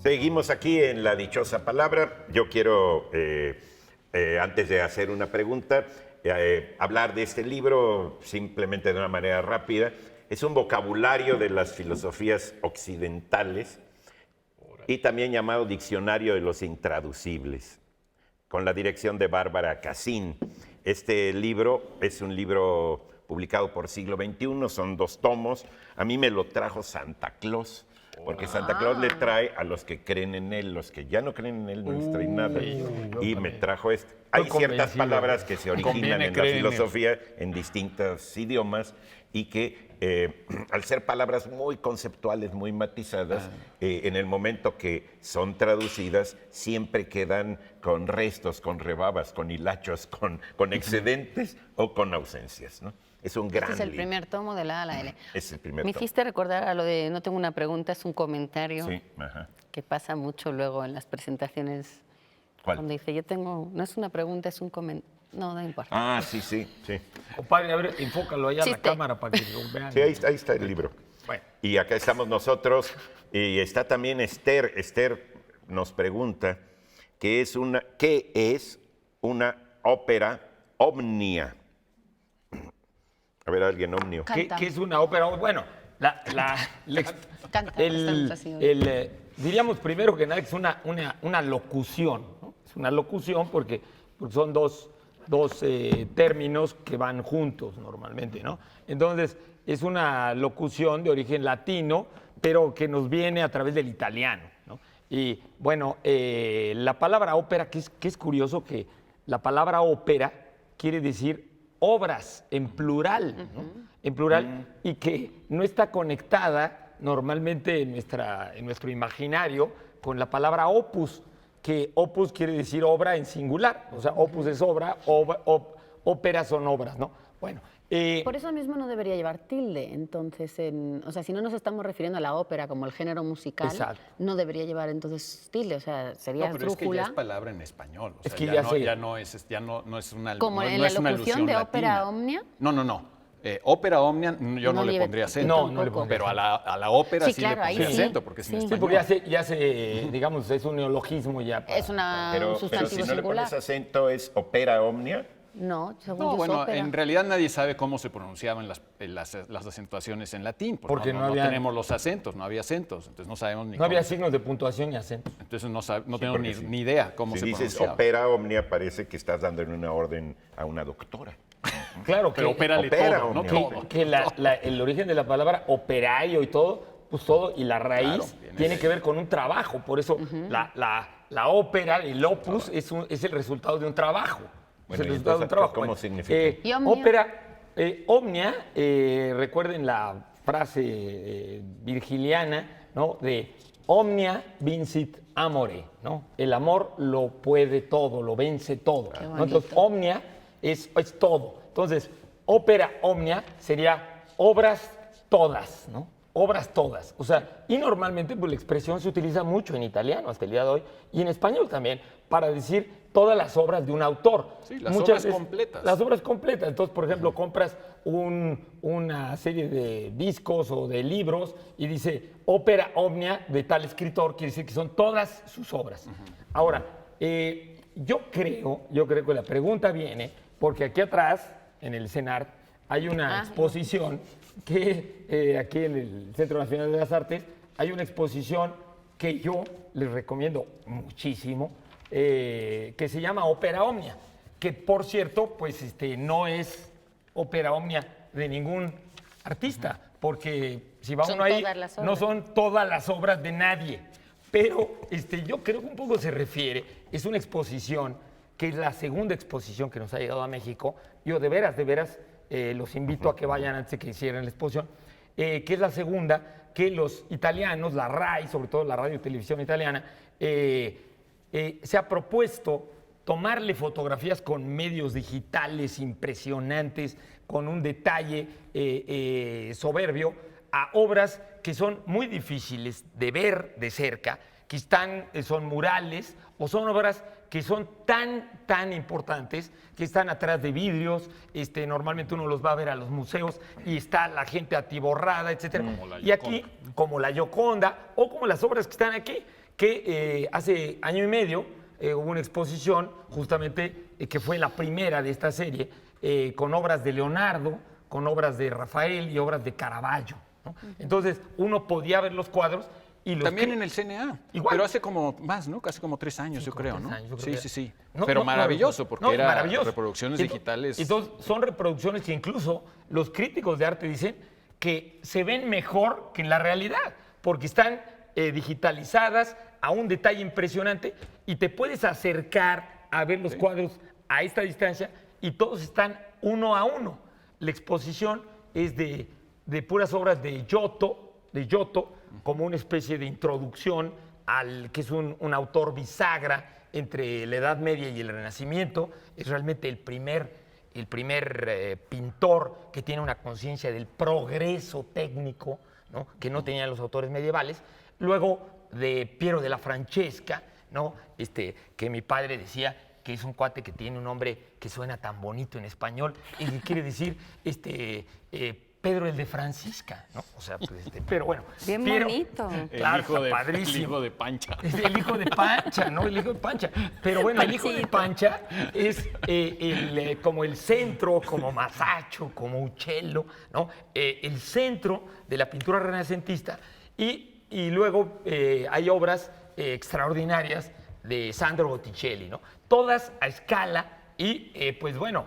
Speaker 3: Seguimos aquí en La Dichosa Palabra. Yo quiero, antes de hacer una pregunta, hablar de este libro simplemente de una manera rápida. Es un vocabulario de las filosofías occidentales y también llamado Diccionario de los Intraducibles, con la dirección de Bárbara Cassin. Este libro es un libro publicado por Siglo XXI, son 2 tomos. A mí me lo trajo Santa Claus, porque Santa Claus le trae a los que creen en él, los que ya no creen en él no les trae nada. Y me trajo este. Hay ciertas palabras que se originan
Speaker 5: Conviene
Speaker 3: en la
Speaker 5: creer en él.
Speaker 3: filosofía en distintos idiomas y que al ser palabras muy conceptuales, muy matizadas, en el momento que son traducidas siempre quedan con restos, con rebabas, con hilachos, con excedentes o con ausencias, ¿no? Es un gran
Speaker 4: Este es el
Speaker 3: libro.
Speaker 4: primer tomo de la A a la L.
Speaker 3: Es el primer
Speaker 4: Me
Speaker 3: tomo.
Speaker 4: hiciste recordar a lo de no tengo una pregunta, es un comentario
Speaker 3: Sí, ajá.
Speaker 4: que pasa mucho luego en las presentaciones.
Speaker 3: ¿Cuál?
Speaker 4: Cuando dice, yo tengo, no es una pregunta, es un comentario. No importa.
Speaker 3: Ah, sí, sí, sí.
Speaker 2: Compadre, a ver, enfócalo allá a la
Speaker 4: Chiste.
Speaker 2: cámara para que lo vean.
Speaker 3: Sí, ahí está el libro.
Speaker 2: Bueno.
Speaker 3: Y acá estamos nosotros. Y está también Esther. Esther nos pregunta qué es una ópera omnia. A ver, alguien omnio.
Speaker 4: Canta.
Speaker 2: ¿Qué es una ópera? Bueno,
Speaker 4: Canta, estamos así hoy.
Speaker 2: diríamos primero que nada que es una locución, ¿no? Es una locución porque son dos términos que van juntos normalmente, ¿no? Entonces, es una locución de origen latino, pero que nos viene a través del italiano, ¿no? Y bueno, la palabra ópera, que es curioso que la palabra ópera quiere decir obras en plural, ¿no? En plural, y que no está conectada normalmente en nuestro imaginario con la palabra opus, que opus quiere decir obra en singular. O sea, opus es obra, óperas son obras, ¿no? Bueno.
Speaker 4: Por eso mismo no debería llevar tilde, entonces, o sea, si no nos estamos refiriendo a la ópera como el género musical,
Speaker 2: Exacto.
Speaker 4: no debería llevar entonces tilde, o sea, sería
Speaker 1: No, pero es que ya
Speaker 4: esdrújula.
Speaker 1: es palabra en español. O
Speaker 2: Es
Speaker 1: sea,
Speaker 2: que
Speaker 1: ya
Speaker 2: ya
Speaker 1: no,
Speaker 2: sé.
Speaker 1: ya no es una
Speaker 4: Como
Speaker 1: no,
Speaker 4: en
Speaker 1: no
Speaker 4: la
Speaker 1: es una
Speaker 4: locución
Speaker 1: alusión
Speaker 4: de ópera
Speaker 1: latina.
Speaker 4: omnia.
Speaker 1: No. Ópera omnia yo no,
Speaker 4: No
Speaker 1: le
Speaker 4: lleve-
Speaker 1: pondría acento.
Speaker 2: No, no le
Speaker 4: tampoco.
Speaker 2: pondría
Speaker 1: Pero a la ópera
Speaker 4: Sí,
Speaker 1: sí,
Speaker 4: claro,
Speaker 1: le
Speaker 4: ahí
Speaker 1: pondría
Speaker 4: sí.
Speaker 1: acento, porque es en
Speaker 4: Sí.
Speaker 2: Sí,
Speaker 1: español.
Speaker 2: porque ya se, digamos, es un neologismo ya.
Speaker 4: Es un
Speaker 3: Pero
Speaker 4: sustantivo
Speaker 3: si no le
Speaker 4: singular.
Speaker 3: pones acento, ¿es ópera omnia?
Speaker 4: No, según
Speaker 1: No,
Speaker 4: yo es
Speaker 1: bueno,
Speaker 4: ópera.
Speaker 1: en realidad nadie sabe cómo se pronunciaban las acentuaciones en latín,
Speaker 2: Porque
Speaker 1: no
Speaker 2: no había-
Speaker 1: tenemos los acentos, no había acentos, entonces no sabemos ni
Speaker 2: No había
Speaker 1: cómo.
Speaker 2: signos de puntuación ni acento.
Speaker 1: Entonces no tenemos
Speaker 3: porque
Speaker 1: ni idea cómo
Speaker 3: Si
Speaker 1: se
Speaker 3: dices
Speaker 1: pronunciaba.
Speaker 3: ópera omnia, parece que estás dando en una orden a una doctora.
Speaker 2: Claro que,
Speaker 1: Pero opérale
Speaker 3: Opera
Speaker 1: todo, ¿no?
Speaker 3: omnia.
Speaker 1: Todo.
Speaker 2: que el origen de la palabra operario y todo, pues todo, y la raíz
Speaker 1: Claro,
Speaker 2: tiene que ver con un trabajo. Por eso la ópera, el opus, es el resultado de un trabajo.
Speaker 3: Bueno,
Speaker 2: es el
Speaker 3: ¿y
Speaker 2: resultado de un
Speaker 3: entonces
Speaker 2: trabajo.
Speaker 3: cómo significa?
Speaker 4: ¿Y omnia?
Speaker 2: Ópera, omnia, recuerden la frase virgiliana, ¿no? De omnia vincit amore, ¿no? El amor lo puede todo, lo vence todo. ¿no?
Speaker 4: bonito.
Speaker 2: Entonces, omnia es todo. Entonces, ópera omnia sería obras todas, ¿no? Obras todas. O sea, y normalmente pues, la expresión se utiliza mucho en italiano hasta el día de hoy y en español también para decir todas las obras de un autor.
Speaker 1: Sí, las obras completas.
Speaker 2: Las obras completas. Entonces, por ejemplo, compras una serie de discos o de libros y dice ópera omnia de tal escritor, quiere decir que son todas sus obras. Ahora, yo creo que la pregunta viene porque aquí atrás, en el CENART, hay una exposición que aquí en el Centro Nacional de las Artes hay una exposición que yo les recomiendo muchísimo, que se llama Ópera Omnia, que por cierto, pues no es ópera omnia de ningún artista, porque si va
Speaker 4: Son
Speaker 2: uno ahí,
Speaker 4: todas las
Speaker 2: no
Speaker 4: obras.
Speaker 2: son todas las obras de nadie. Pero yo creo que un poco se refiere, es una exposición que es la segunda exposición que nos ha llegado a México. Yo de veras, los invito a que vayan antes de que hicieran la exposición, que es la segunda que los italianos, la RAI, sobre todo la radio y televisión italiana, se ha propuesto tomarle fotografías con medios digitales impresionantes, con un detalle soberbio, a obras que son muy difíciles de ver de cerca, que son murales o son obras que son tan importantes que están atrás de vidrios, normalmente uno los va a ver a los museos y está la gente atiborrada, etc. Y aquí, como la Gioconda o como las obras que están aquí, que hace año y medio hubo una exposición justamente que fue la primera de esta serie, con obras de Leonardo, con obras de Rafael y obras de Caravaggio, ¿no? Entonces uno podía ver los cuadros y los
Speaker 1: También en el CNA,
Speaker 2: Igual.
Speaker 1: pero hace como más, ¿no? Casi como 3 años, yo creo, ¿no? Sí.
Speaker 2: No,
Speaker 1: Pero
Speaker 2: no,
Speaker 1: maravilloso, porque
Speaker 2: no,
Speaker 1: era
Speaker 2: maravilloso.
Speaker 1: reproducciones digitales.
Speaker 2: Entonces, son reproducciones que incluso los críticos de arte dicen que se ven mejor que en la realidad, porque están digitalizadas a un detalle impresionante y te puedes acercar a ver los cuadros a esta distancia y todos están uno a uno. La exposición es de puras obras de Giotto, como una especie de introducción al que es un autor bisagra entre la Edad Media y el Renacimiento. Es realmente el primer pintor que tiene una conciencia del progreso técnico, ¿no? Que no tenían los autores medievales. Luego de Piero de la Francesca, ¿no? Que mi padre decía que es un cuate que tiene un nombre que suena tan bonito en español y que quiere decir Pedro el de Francisca, ¿no? O sea, pues, pero bueno.
Speaker 4: Bien bonito.
Speaker 2: Claro,
Speaker 1: el
Speaker 2: padrísimo.
Speaker 1: hijo de Pancha.
Speaker 2: Es el hijo de Pancha, ¿no? El hijo de Pancha. Pero bueno, el hijo de Pancha es como el centro, como Masaccio, como Uccello, ¿no? El centro de la pintura renacentista. Y luego hay obras extraordinarias de Sandro Botticelli, ¿no? Todas a escala y, pues bueno,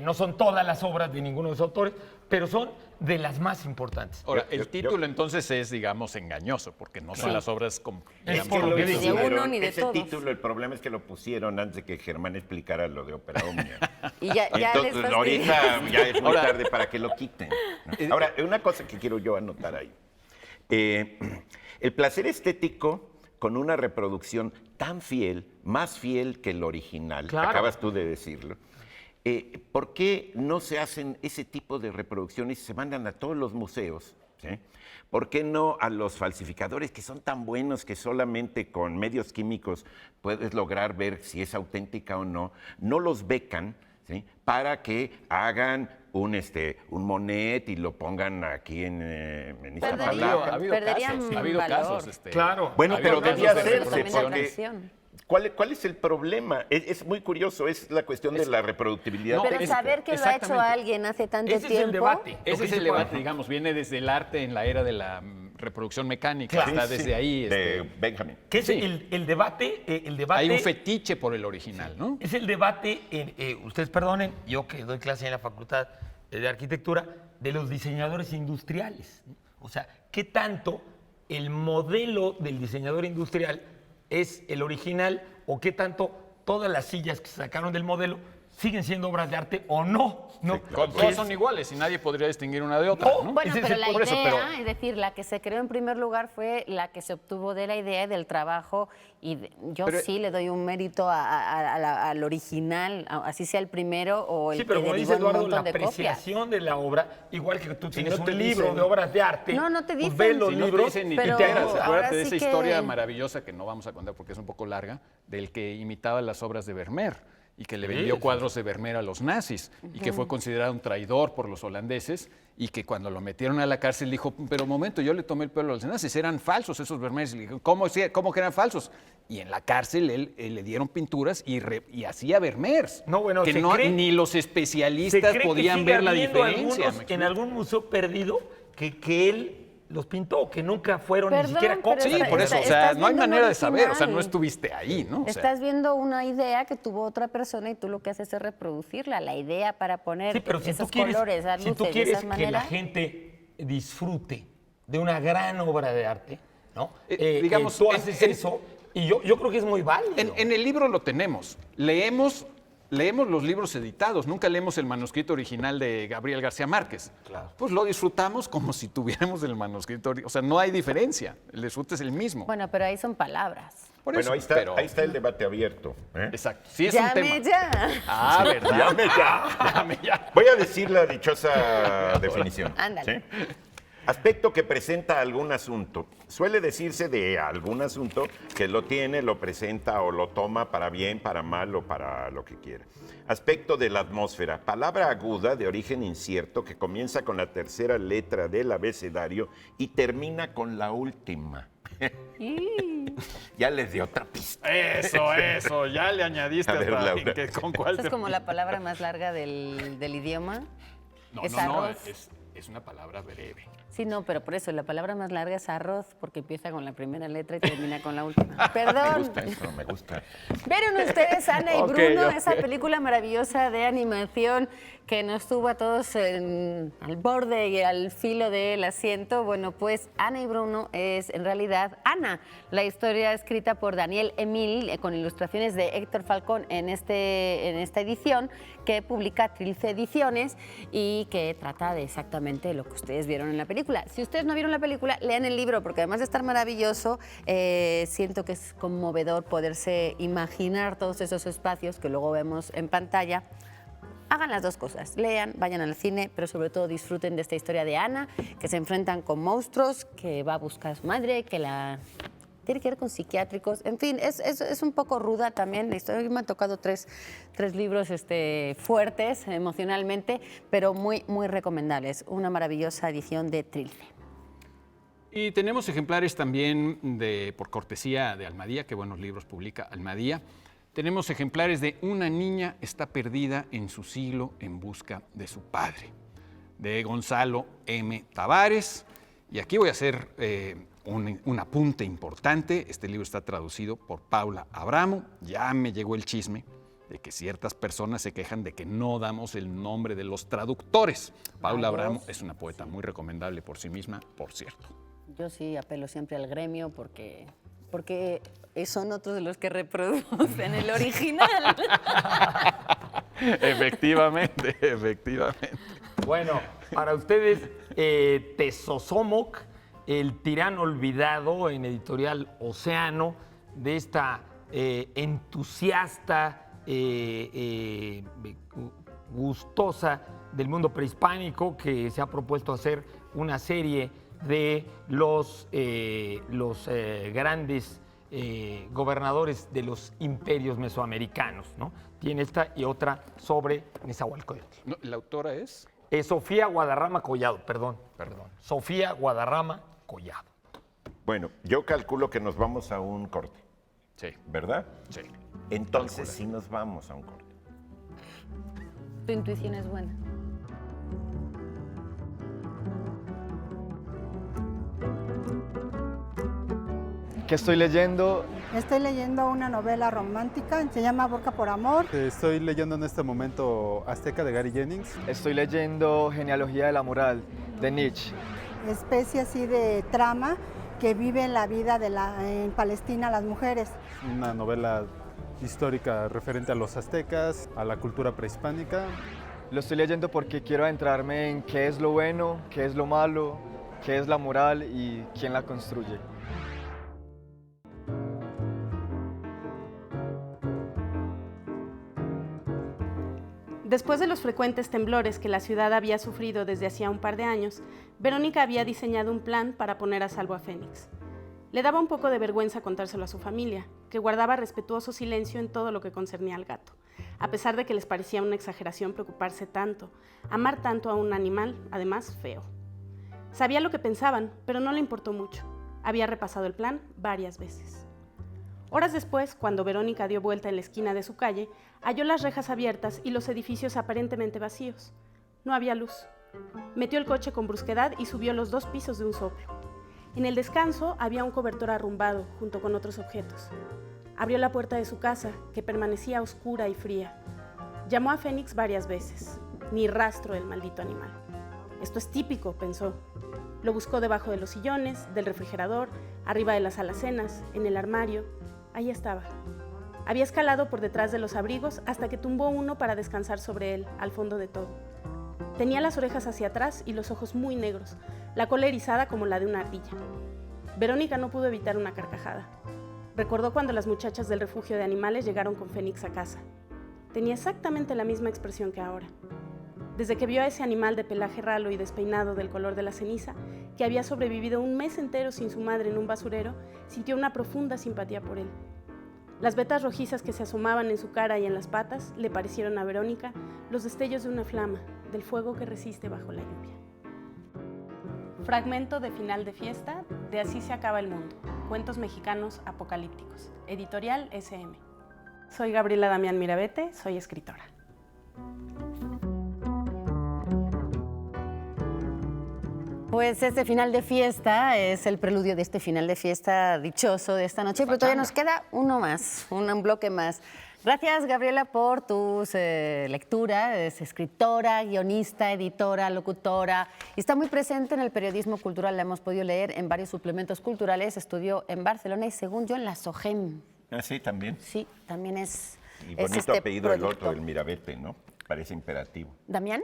Speaker 2: no son todas las obras de ninguno de los autores, pero son de las más importantes.
Speaker 1: Ahora, el título entonces es, digamos, engañoso, porque no son las obras
Speaker 2: Es
Speaker 3: Es
Speaker 2: por
Speaker 3: que
Speaker 2: lo
Speaker 3: lo
Speaker 2: que
Speaker 4: dice.
Speaker 3: hicieron,
Speaker 4: De uno ni de
Speaker 3: ese
Speaker 4: todos.
Speaker 3: título, el problema es que lo pusieron antes de que Germán explicara lo de ópera omnia.
Speaker 4: Y ya
Speaker 3: Entonces,
Speaker 4: les
Speaker 3: ahorita ya es muy
Speaker 1: Ahora-
Speaker 3: tarde para que lo quiten. Ahora, una cosa que quiero yo anotar ahí. El placer estético con una reproducción tan fiel, más fiel que el original,
Speaker 2: Claro.
Speaker 3: acabas tú de decirlo. ¿Por qué no se hacen ese tipo de reproducciones y se mandan a todos los museos? ¿Sí? ¿Por qué no a los falsificadores que son tan buenos que solamente con medios químicos puedes lograr ver si es auténtica o no? No los becan, ¿sí? Para que hagan un Monet y lo pongan aquí en Iztapalapa.
Speaker 1: Ha habido
Speaker 4: Perderían
Speaker 1: casos, ha habido
Speaker 4: valor.
Speaker 1: casos.
Speaker 2: Claro.
Speaker 3: Bueno,
Speaker 1: Ha habido
Speaker 3: pero
Speaker 1: casos
Speaker 3: debía
Speaker 1: de
Speaker 3: hacerse,
Speaker 4: También la
Speaker 3: porque
Speaker 4: atracción.
Speaker 3: ¿cuál es el problema? Es muy curioso, es la cuestión de la reproductibilidad.
Speaker 1: No,
Speaker 4: Pero
Speaker 3: técnica.
Speaker 4: saber que lo ha hecho
Speaker 1: exactamente.
Speaker 4: alguien hace tanto
Speaker 2: Ese es
Speaker 4: tiempo.
Speaker 2: el debate.
Speaker 1: Ese es el debate, digamos, viene desde el arte en la era de la reproducción mecánica,
Speaker 2: Claro.
Speaker 1: está
Speaker 3: Sí,
Speaker 1: desde
Speaker 3: sí,
Speaker 1: ahí.
Speaker 3: de Benjamin.
Speaker 2: ¿Qué es
Speaker 1: Sí.
Speaker 2: el debate? El debate
Speaker 1: Hay un fetiche por el original, ¿no?
Speaker 2: es el debate, ustedes perdonen, yo que doy clase en la Facultad de Arquitectura, de los diseñadores industriales. O sea, ¿qué tanto el modelo del diseñador industrial es el original o qué tanto todas las sillas que se sacaron del modelo siguen siendo obras de arte o no? ¿No?
Speaker 1: Todos son iguales y nadie podría distinguir una de otra,
Speaker 2: No.
Speaker 1: ¿no?
Speaker 4: Bueno,
Speaker 2: Ese es
Speaker 4: pero
Speaker 2: el
Speaker 4: la
Speaker 1: por eso,
Speaker 4: idea,
Speaker 1: pero-
Speaker 4: es decir, la que se creó en primer lugar fue la que se obtuvo de la idea y del trabajo. Y yo
Speaker 1: Pero-
Speaker 4: sí le doy un mérito al original, así sea el primero o el
Speaker 2: Sí, pero
Speaker 4: que
Speaker 2: como
Speaker 4: derivó
Speaker 2: dice
Speaker 4: en un
Speaker 2: Eduardo, la
Speaker 4: montón de copias.
Speaker 2: apreciación de la obra, igual que tú tienes
Speaker 3: no
Speaker 2: un
Speaker 3: te
Speaker 2: libro
Speaker 3: dicen-
Speaker 2: de obras de arte.
Speaker 4: No, no te
Speaker 2: pues
Speaker 4: dicen.
Speaker 2: ves los
Speaker 1: Si no te
Speaker 2: libros
Speaker 1: dicen ni
Speaker 4: pero
Speaker 1: te enteras,
Speaker 4: ahora
Speaker 1: acuérdate de
Speaker 4: sí
Speaker 1: esa
Speaker 4: que-
Speaker 1: historia maravillosa que no vamos a contar porque es un poco larga, del que imitaba las obras de Vermeer y que le vendió
Speaker 2: Sí.
Speaker 1: cuadros de Vermeer a los nazis y que fue considerado un traidor por los holandeses y que cuando lo metieron a la cárcel dijo, pero un momento, yo le tomé el pelo a los nazis, eran falsos esos Vermeers. Y le dijo, ¿cómo que eran falsos? Y en la cárcel le dieron pinturas y hacía Vermeers.
Speaker 2: No, bueno,
Speaker 1: que
Speaker 2: se
Speaker 1: no,
Speaker 2: cree-
Speaker 1: ni los
Speaker 2: ¿Se
Speaker 1: especialistas
Speaker 2: cree que
Speaker 1: podían
Speaker 2: sigue
Speaker 1: ver la
Speaker 2: habiendo
Speaker 1: diferencia.
Speaker 2: algunos
Speaker 1: ¿me
Speaker 2: en
Speaker 1: explico?
Speaker 2: algún museo perdido que él los pintó, que nunca fueron
Speaker 4: Perdón,
Speaker 2: ni siquiera
Speaker 4: pero
Speaker 2: copias.
Speaker 1: Sí,
Speaker 4: Está-
Speaker 1: por eso, o
Speaker 4: estás
Speaker 1: sea, no hay
Speaker 4: viendo un
Speaker 1: manera de saber, o sea,
Speaker 4: original.
Speaker 1: no estuviste ahí, ¿no? O sea,
Speaker 4: Estás viendo una idea que tuvo otra persona y tú lo que haces es reproducirla. La idea para poner
Speaker 2: Sí, pero si
Speaker 4: esos
Speaker 2: tú quieres,
Speaker 4: colores, dar
Speaker 2: si tú
Speaker 4: luces de
Speaker 2: quieres
Speaker 4: esa
Speaker 2: que
Speaker 4: manera.
Speaker 2: la gente disfrute de una gran obra de arte, ¿no?
Speaker 1: Digamos,
Speaker 2: tú haces eso y yo creo que es muy válido.
Speaker 1: en el libro lo tenemos. Leemos los libros editados, nunca leemos el manuscrito original de Gabriel García Márquez.
Speaker 2: Claro.
Speaker 1: Pues lo disfrutamos como si tuviéramos el manuscrito, o sea, no hay diferencia, el disfrute es el mismo.
Speaker 4: Bueno, pero ahí son palabras.
Speaker 1: Por
Speaker 3: Bueno,
Speaker 1: eso,
Speaker 3: ahí está,
Speaker 1: pero-
Speaker 3: ahí está el debate abierto. ¿eh?
Speaker 1: Exacto, sí es un tema.
Speaker 4: Llame ya.
Speaker 1: Ah, ¿verdad?
Speaker 3: Llame ya.
Speaker 1: Llame ya.
Speaker 3: Voy a decir la dichosa definición.
Speaker 4: Ándale.
Speaker 3: ¿sí? Aspecto que presenta algún asunto. Suele decirse de algún asunto que lo tiene, lo presenta o lo toma para bien, para mal o para lo que quiera. Aspecto de la atmósfera. Palabra aguda de origen incierto que comienza con la tercera letra del abecedario y termina con la última. Ya les di otra pista.
Speaker 1: Eso, ya le añadiste
Speaker 3: A ver,
Speaker 1: hasta
Speaker 3: Laura.
Speaker 1: que con cuál
Speaker 4: Esa es como la palabra más larga del idioma.
Speaker 1: No,
Speaker 4: es
Speaker 1: no, no,
Speaker 4: arroz.
Speaker 1: es una palabra breve.
Speaker 4: Sí, no, pero por eso la palabra más larga es arroz, porque empieza con la primera letra y termina con la última. Perdón.
Speaker 3: Me gusta eso, me gusta.
Speaker 4: ¿Vieron ustedes Ana y
Speaker 1: Ok,
Speaker 4: Bruno?
Speaker 1: ok.
Speaker 4: Esa película maravillosa de animación que nos tuvo a todos al borde y al filo del asiento. Bueno, pues Ana y Bruno es en realidad Ana, la historia escrita por Daniel Emil con ilustraciones de Héctor Falcón en esta edición que publica Trilce Ediciones y que trata de exactamente lo que ustedes vieron en la película. Si ustedes no vieron la película, lean el libro porque además de estar maravilloso, siento que es conmovedor poderse imaginar todos esos espacios que luego vemos en pantalla. Hagan las dos cosas, lean, vayan al cine, pero sobre todo disfruten de esta historia de Ana, que se enfrentan con monstruos, que va a buscar a su madre, que tiene que ver con psiquiátricos, en fin, es un poco ruda también la historia. Me han tocado tres libros fuertes emocionalmente, pero muy, muy recomendables. Una maravillosa edición de Trilce.
Speaker 1: Y tenemos ejemplares también por cortesía de Almadía, que buenos libros publica Almadía. Tenemos ejemplares de Una niña está perdida en su siglo en busca de su padre, de Gonzalo M. Tavares. Y aquí voy a hacer un apunte importante. Este libro está traducido por Paula Abramo. Ya me llegó el chisme de que ciertas personas se quejan de que no damos el nombre de los traductores. Paula Abramo es una poeta muy recomendable por sí misma, por cierto.
Speaker 4: Yo sí apelo siempre al gremio porque son otros de los que reproducen el original.
Speaker 1: Efectivamente, efectivamente.
Speaker 2: Bueno, para ustedes, Tezosomoc El tirano olvidado en Editorial Océano, de esta entusiasta, gustosa del mundo prehispánico que se ha propuesto hacer una serie de los grandes gobernadores de los imperios mesoamericanos, ¿no? Tiene esta y otra sobre Nezahualcóyotl.
Speaker 1: No, ¿la autora es?
Speaker 2: Sofía Guadarrama Collado, perdón. Sofía Guadarrama Collado.
Speaker 3: Bueno, yo calculo que nos vamos a un corte,
Speaker 1: Sí.
Speaker 3: ¿verdad?
Speaker 1: Sí.
Speaker 3: Entonces sí nos vamos a un corte.
Speaker 4: Tu intuición es buena.
Speaker 7: ¿Qué estoy leyendo?
Speaker 8: Estoy leyendo una novela romántica, se llama Boca por Amor.
Speaker 9: Estoy leyendo en este momento Azteca de Gary Jennings.
Speaker 7: Estoy leyendo Genealogía de la Moral de Nietzsche.
Speaker 8: Especie así de trama que vive la vida en Palestina las mujeres.
Speaker 9: Una novela histórica referente a los aztecas, a la cultura prehispánica.
Speaker 7: Lo estoy leyendo porque quiero adentrarme en qué es lo bueno, qué es lo malo, qué es la moral y quién la construye.
Speaker 10: Después de los frecuentes temblores que la ciudad había sufrido desde hacía un par de años, Verónica había diseñado un plan para poner a salvo a Fénix. Le daba un poco de vergüenza contárselo a su familia, que guardaba respetuoso silencio en todo lo que concernía al gato, a pesar de que les parecía una exageración preocuparse tanto, amar tanto a un animal, además feo. Sabía lo que pensaban, pero no le importó mucho. Había repasado el plan varias veces. Horas después, cuando Verónica dio vuelta en la esquina de su calle, halló las rejas abiertas y los edificios aparentemente vacíos. No había luz. Metió el coche con brusquedad y subió los 2 pisos de un soplo. En el descanso había un cobertor arrumbado junto con otros objetos. Abrió la puerta de su casa, que permanecía oscura y fría. Llamó a Fénix varias veces. Ni rastro del maldito animal. Esto es típico, pensó. Lo buscó debajo de los sillones, del refrigerador, arriba de las alacenas, en el armario. Ahí estaba. Había escalado por detrás de los abrigos hasta que tumbó uno para descansar sobre él, al fondo de todo. Tenía las orejas hacia atrás y los ojos muy negros, la cola erizada como la de una ardilla. Verónica no pudo evitar una carcajada. Recordó cuando las muchachas del refugio de animales llegaron con Fénix a casa. Tenía exactamente la misma expresión que ahora. Desde que vio a ese animal de pelaje ralo y despeinado del color de la ceniza, que había sobrevivido un mes entero sin su madre en un basurero, sintió una profunda simpatía por él. Las vetas rojizas que se asomaban en su cara y en las patas le parecieron a Verónica los destellos de una flama, del fuego que resiste bajo la lluvia. Fragmento de Final de Fiesta, de Así se acaba el mundo. Cuentos mexicanos apocalípticos. Editorial SM. Soy Gabriela Damián Mirabete, soy escritora.
Speaker 4: Pues este final de fiesta es el preludio de este final de fiesta dichoso de esta noche, pero todavía nos queda uno más, un bloque más. Gracias, Gabriela, por tus lecturas. Es escritora, guionista, editora, locutora y está muy presente en el periodismo cultural. La hemos podido leer en varios suplementos culturales. Estudió en Barcelona y, según yo, en la SOGEM.
Speaker 3: Ah, sí, también.
Speaker 4: Sí, también es.
Speaker 3: Y bonito
Speaker 4: este
Speaker 3: apellido el
Speaker 4: producto.
Speaker 3: otro, el Mirabete, ¿no? Parece imperativo.
Speaker 4: ¿Damián?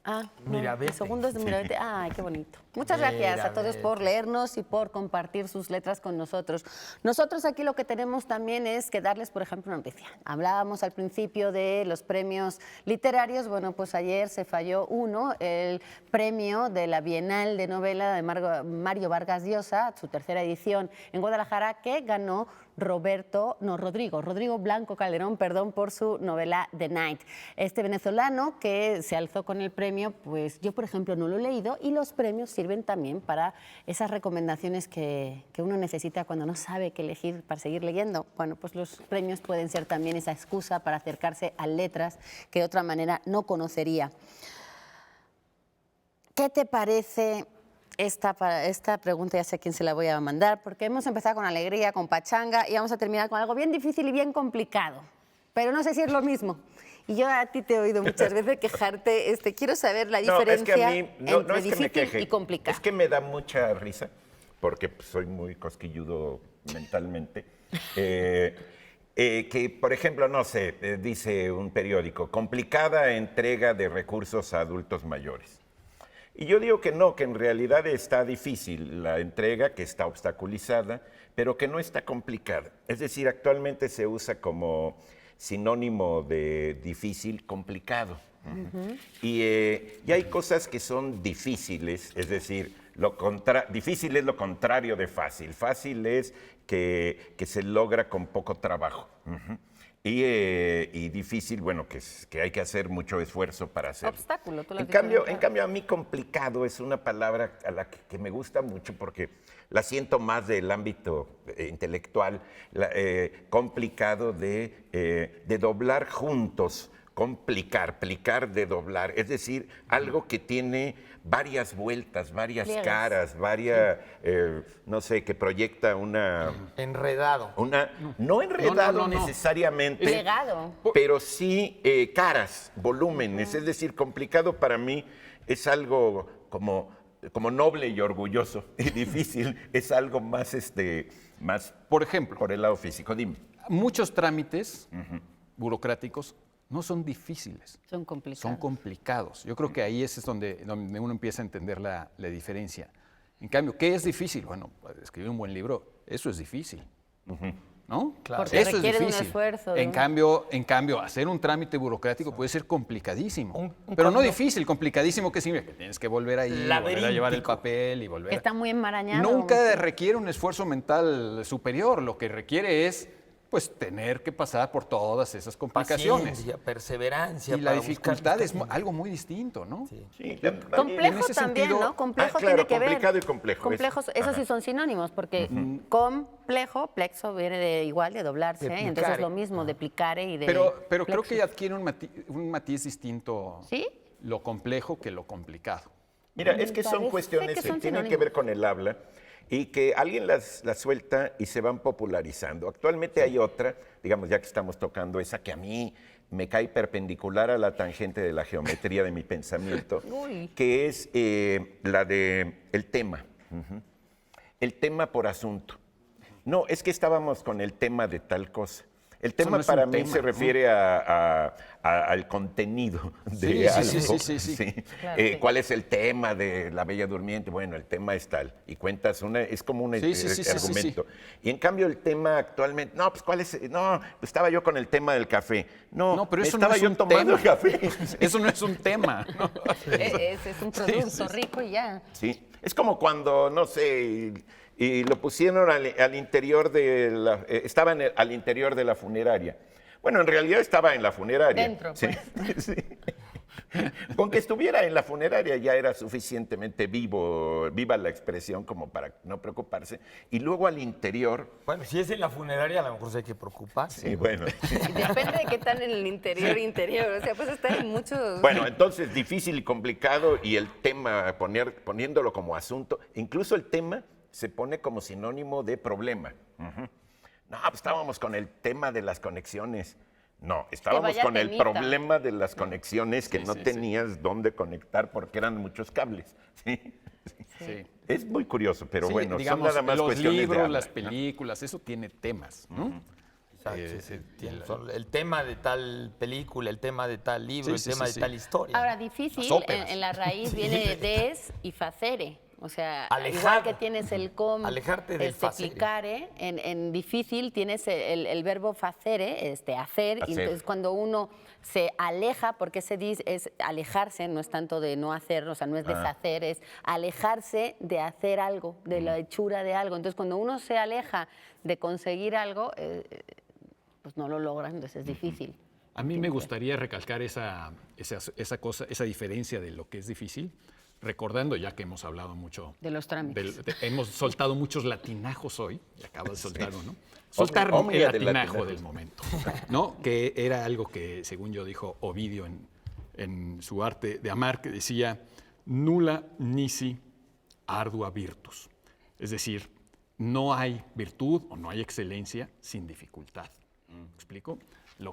Speaker 4: Ah, no,
Speaker 2: Mirabete.
Speaker 4: el segundo es de Mirabete. Ay, qué bonito. Muchas gracias a todos por leernos y por compartir sus letras con nosotros. Nosotros aquí lo que tenemos también es que darles, por ejemplo, una noticia. Hablábamos al principio de los premios literarios. Bueno, pues ayer se falló uno, el premio de la Bienal de Novela de Mario Vargas Llosa, su tercera edición en Guadalajara, que ganó Rodrigo Blanco Calderón, perdón, por su novela The Night. Este venezolano que se alzó con el premio, pues yo, por ejemplo, no lo he leído, y los premios sirven también para esas recomendaciones que uno necesita cuando no sabe qué elegir para seguir leyendo. Bueno, pues los premios pueden ser también esa excusa para acercarse a letras que de otra manera no conocería. ¿Qué te parece esta pregunta? Ya sé a quién se la voy a mandar, porque hemos empezado con alegría, con pachanga, y vamos a terminar con algo bien difícil y bien complicado. Pero no sé si es lo mismo. Y yo a ti te he oído muchas veces quejarte. Quiero saber la diferencia entre difícil y complicado.
Speaker 3: Es que me da mucha risa, porque soy muy cosquilludo mentalmente. Que, por ejemplo, no sé, dice un periódico, complicada entrega de recursos a adultos mayores. Y yo digo que no, que en realidad está difícil la entrega, que está obstaculizada, pero que no está complicada. Es decir, actualmente se usa como sinónimo de difícil, complicado. Y hay cosas que son difíciles, es decir, difícil es lo contrario de fácil. Fácil es que se logra con poco trabajo. Y difícil, bueno, que hay que hacer mucho esfuerzo para hacerlo.
Speaker 4: Obstáculo, tú lo has
Speaker 3: En cambio, a mí complicado es una palabra a la que me gusta mucho porque la siento más del ámbito intelectual, complicado de doblar juntos. Plicar de doblar, es decir, algo que tiene varias vueltas, varias caras, no sé, que proyecta una...
Speaker 2: Enredado.
Speaker 3: No enredado necesariamente,
Speaker 4: Plegado.
Speaker 3: pero sí caras, volúmenes, es decir, complicado para mí es algo como noble y orgulloso, y difícil es algo más,
Speaker 1: por ejemplo,
Speaker 3: por el lado físico. Dime.
Speaker 1: Muchos trámites burocráticos no son difíciles.
Speaker 4: Son complicados.
Speaker 1: Son complicados. Yo creo que ahí es donde uno empieza a entender la diferencia. En cambio, ¿qué es difícil? Bueno, escribir un buen libro, eso es difícil. ¿No?
Speaker 4: Claro. Porque
Speaker 1: eso
Speaker 4: requiere
Speaker 1: es
Speaker 4: de un
Speaker 1: difícil.
Speaker 4: esfuerzo.
Speaker 1: En cambio, hacer un trámite burocrático puede ser complicadísimo. Pero no difícil, complicadísimo, que significa que tienes que volver ahí, volver a llevar el papel y volver.
Speaker 4: Que está muy enmarañado.
Speaker 1: Nunca requiere un esfuerzo mental superior. Lo que requiere es pues tener que pasar por todas esas complicaciones.
Speaker 2: Paciencia, perseverancia.
Speaker 1: Y la dificultad es algo muy distinto, ¿no?
Speaker 3: Sí,
Speaker 4: complejo también,
Speaker 1: sentido,
Speaker 4: ¿no? Complejo
Speaker 3: claro,
Speaker 4: tiene que ver.
Speaker 3: complicado y complejo.
Speaker 4: Complejos, esos sí son sinónimos, porque complejo, plexo viene de igual, de doblarse, entonces es lo mismo, de plicare y de
Speaker 1: Pero creo que adquiere un matiz distinto.
Speaker 4: ¿Sí?
Speaker 1: Lo complejo que lo complicado.
Speaker 3: Mira, es que son cuestiones que tienen que ver con el habla y que alguien las suelta y se van popularizando. Actualmente hay otra, digamos, ya que estamos tocando esa que a mí me cae perpendicular a la tangente de la geometría de mi pensamiento, que es la de el tema. El tema por asunto. No, es que estábamos con el tema de tal cosa. El tema no para mí se refiere al contenido de algo. Sí. Claro, ¿cuál es el tema de La Bella Durmiente? Bueno, el tema es tal. Y cuentas es como un argumento. Y en cambio el tema actualmente, no, pues ¿cuál es? No, pues estaba yo con el tema del café. No, pero eso estaba no es yo tomando
Speaker 1: tema.
Speaker 3: Café.
Speaker 1: Eso no es un tema. ¿No?
Speaker 4: Es un producto rico y ya.
Speaker 3: Sí, es como cuando, no sé... Y lo pusieron al interior de la... estaba al interior de la funeraria. Bueno, en realidad estaba en la funeraria.
Speaker 4: Dentro, pues.
Speaker 3: Sí. Con que estuviera en la funeraria ya era suficientemente viva la expresión como para no preocuparse. Y luego al interior...
Speaker 2: Bueno, si es en la funeraria, a lo mejor sí hay que preocuparse.
Speaker 3: Sí, bueno.
Speaker 4: Depende de qué tan en el interior. O sea, pues está en muchos...
Speaker 3: Bueno, entonces difícil y complicado y el tema, poniéndolo como asunto, incluso el tema... se pone como sinónimo de problema. No, pues estábamos con el tema de las conexiones. No, estábamos con el problema de las conexiones que no tenías dónde conectar porque eran muchos cables. Sí. Es muy curioso, pero bueno,
Speaker 1: digamos,
Speaker 3: son nada más
Speaker 1: los
Speaker 3: cuestiones
Speaker 1: libros,
Speaker 3: de habla,
Speaker 1: las películas, eso tiene temas, ¿no?
Speaker 2: El tema de tal película, el tema de tal libro, el tema de tal historia.
Speaker 4: Ahora, difícil, en la raíz viene des y facere. O sea, igual que tienes el
Speaker 2: alejarte del
Speaker 4: plicare, en difícil tienes el verbo facere, hacer. Y entonces cuando uno se aleja, porque se dice es alejarse, no es tanto de no hacer, o sea, no es deshacer, es alejarse de hacer algo, de la hechura de algo. Entonces, cuando uno se aleja de conseguir algo, pues no lo logra, entonces es difícil.
Speaker 1: A mí me gustaría recalcar esa diferencia de lo que es difícil. Recordando, ya que hemos hablado mucho...
Speaker 4: de los trámites.
Speaker 1: Hemos soltado muchos latinajos hoy, y acabo de soltar uno. Soltar el latinajo del momento, ¿no? Que era algo que, según yo, dijo Ovidio en su arte de amar, que decía, nulla nisi ardua virtus. Es decir, no hay virtud o no hay excelencia sin dificultad. ¿Me explico?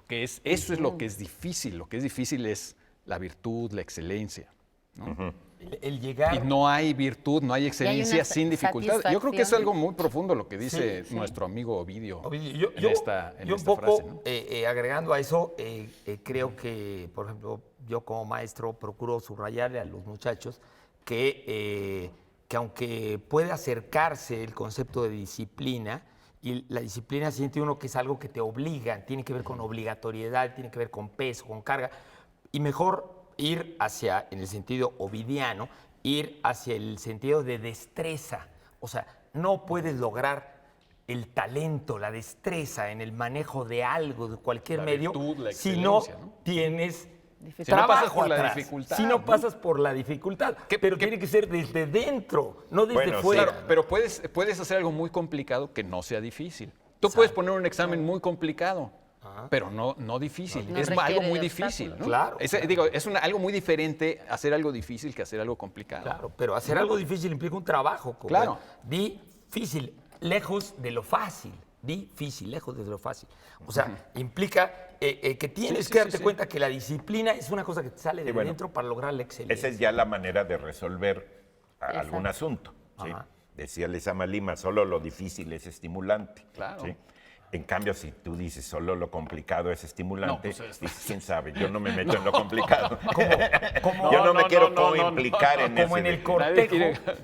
Speaker 1: Eso es lo que es difícil. Lo que es difícil es la virtud, la excelencia, ¿no?
Speaker 2: El llegar...
Speaker 1: Y no hay virtud, no hay excelencia sin dificultad. Yo creo que es algo muy profundo lo que dice nuestro amigo Ovidio en esta
Speaker 2: un poco,
Speaker 1: frase, ¿no?
Speaker 2: Agregando a eso, creo que, por ejemplo, yo como maestro procuro subrayarle a los muchachos que aunque puede acercarse el concepto de disciplina, y la disciplina siente uno que es algo que te obliga, tiene que ver con obligatoriedad, tiene que ver con peso, con carga, y mejor ir hacia, en el sentido ovidiano, ir hacia el sentido de destreza. O sea, no puedes lograr el talento, la destreza en el manejo de algo, de cualquier
Speaker 1: La
Speaker 2: medio,
Speaker 1: virtud, la
Speaker 2: si no
Speaker 1: excelencia, ¿no?
Speaker 2: tienes
Speaker 1: Si no pasas por la
Speaker 2: atrás,
Speaker 1: dificultad,
Speaker 2: si no
Speaker 1: ¿no?
Speaker 2: pasas por la dificultad, pero tiene que ser desde dentro, no desde
Speaker 3: Bueno, sí.
Speaker 2: fuera.
Speaker 1: Claro, pero puedes hacer algo muy complicado que no sea difícil. Tú puedes poner un examen muy complicado, pero no difícil.
Speaker 4: No
Speaker 1: es
Speaker 4: requiere
Speaker 1: algo
Speaker 4: de
Speaker 1: muy
Speaker 4: obstáculos.
Speaker 1: difícil, ¿no?
Speaker 2: Claro,
Speaker 1: Digo, es algo muy diferente hacer algo difícil que hacer algo complicado.
Speaker 2: Claro, pero hacer algo difícil implica un trabajo.
Speaker 1: Claro.
Speaker 2: Difícil, lejos de lo fácil. Difícil, lejos de lo fácil. O sea, implica que tienes que darte cuenta que la disciplina es una cosa que te sale de dentro para lograr la excelencia.
Speaker 3: Esa es ya la manera de resolver algún asunto. ¿sí? Decía Lezama Lima, solo lo difícil es estimulante.
Speaker 1: Claro.
Speaker 3: ¿sí? En cambio, si tú dices solo lo complicado es estimulante,
Speaker 1: No, pues,
Speaker 3: dices, quién sabe, yo no me meto en lo complicado.
Speaker 2: Como-
Speaker 3: Yo no me quiero coimplicar en
Speaker 2: Como
Speaker 3: ese
Speaker 2: en el cortejo,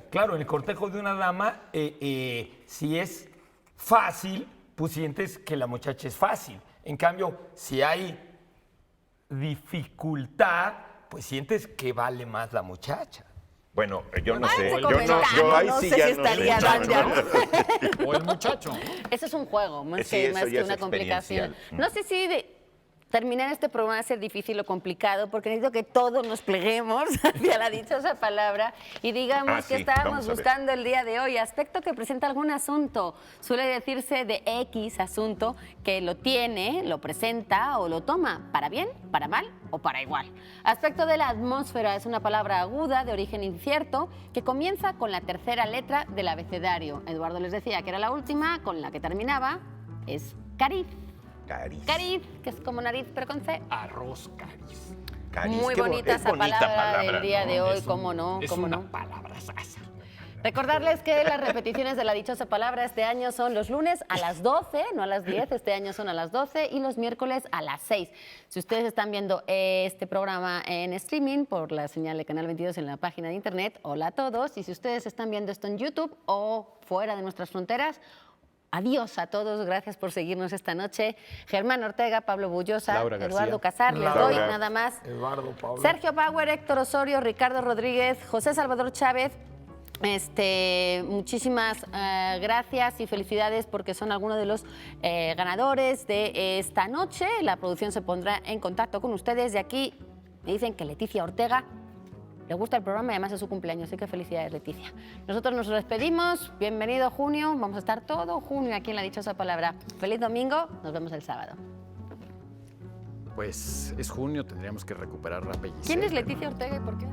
Speaker 2: claro, en el cortejo de una dama, si es fácil, pues sientes que la muchacha es fácil. En cambio, si hay dificultad, pues sientes que vale más la muchacha.
Speaker 3: Bueno, yo no
Speaker 4: Ay,
Speaker 3: sé.
Speaker 4: ese
Speaker 3: Yo
Speaker 4: comentario,
Speaker 3: ahí
Speaker 4: no
Speaker 3: sí
Speaker 4: sé
Speaker 3: ya
Speaker 4: si
Speaker 3: no sé.
Speaker 4: estaría tan de acuerdo.
Speaker 1: O el muchacho.
Speaker 4: Eso es un juego, más
Speaker 3: Sí,
Speaker 4: que,
Speaker 3: eso
Speaker 4: más
Speaker 3: ya
Speaker 4: que
Speaker 3: es
Speaker 4: una complicación.
Speaker 3: experiencial.
Speaker 4: No sé si terminar este programa va a ser difícil o complicado, porque necesito que todos nos pleguemos hacia la dichosa palabra y digamos
Speaker 3: sí,
Speaker 4: que estábamos
Speaker 3: vamos a ver.
Speaker 4: buscando el día de hoy. Aspecto que presenta algún asunto. Suele decirse de X asunto que lo tiene, lo presenta o lo toma para bien, para mal o para igual. Aspecto de la atmósfera es una palabra aguda de origen incierto que comienza con la tercera letra del abecedario. Eduardo les decía que era la última, con la que terminaba es cariz.
Speaker 3: Cariz.
Speaker 4: Cariz, que es como nariz, pero con C.
Speaker 1: Arroz cariz.
Speaker 3: Cariz,
Speaker 4: Muy
Speaker 3: qué
Speaker 4: bonita
Speaker 3: es
Speaker 4: esa
Speaker 3: bonita
Speaker 4: palabra del día
Speaker 3: ¿no?
Speaker 4: de hoy,
Speaker 1: Es un-
Speaker 4: cómo no,
Speaker 1: Es
Speaker 4: cómo
Speaker 1: una
Speaker 4: no.
Speaker 1: palabra sasa.
Speaker 4: Recordarles que las repeticiones de la dichosa palabra este año son los lunes a las 12, no a las 10, este año son a las 12 y los miércoles a las 6. Si ustedes están viendo este programa en streaming por la señal de Canal 22 en la página de internet, hola a todos. Y si ustedes están viendo esto en YouTube o fuera de nuestras fronteras, adiós a todos, gracias por seguirnos esta noche. Germán Ortega, Pablo Bullosa,
Speaker 1: Laura García.
Speaker 4: Eduardo Casar, les
Speaker 2: Laura.
Speaker 4: doy nada más.
Speaker 2: Eduardo, Pablo.
Speaker 4: Sergio Bauer, Héctor Osorio, Ricardo Rodríguez, José Salvador Chávez. Muchísimas gracias y felicidades porque son algunos de los ganadores de esta noche. La producción se pondrá en contacto con ustedes. De aquí me dicen que Leticia Ortega le gusta el programa y además es su cumpleaños, así que felicidades, Leticia. Nosotros nos despedimos. Bienvenido junio. Vamos a estar todo junio aquí en La Dichosa Palabra. Feliz domingo. Nos vemos el sábado.
Speaker 1: Pues es junio, tendríamos que recuperar la pellicera.
Speaker 4: ¿Quién es Leticia Ortega y por qué?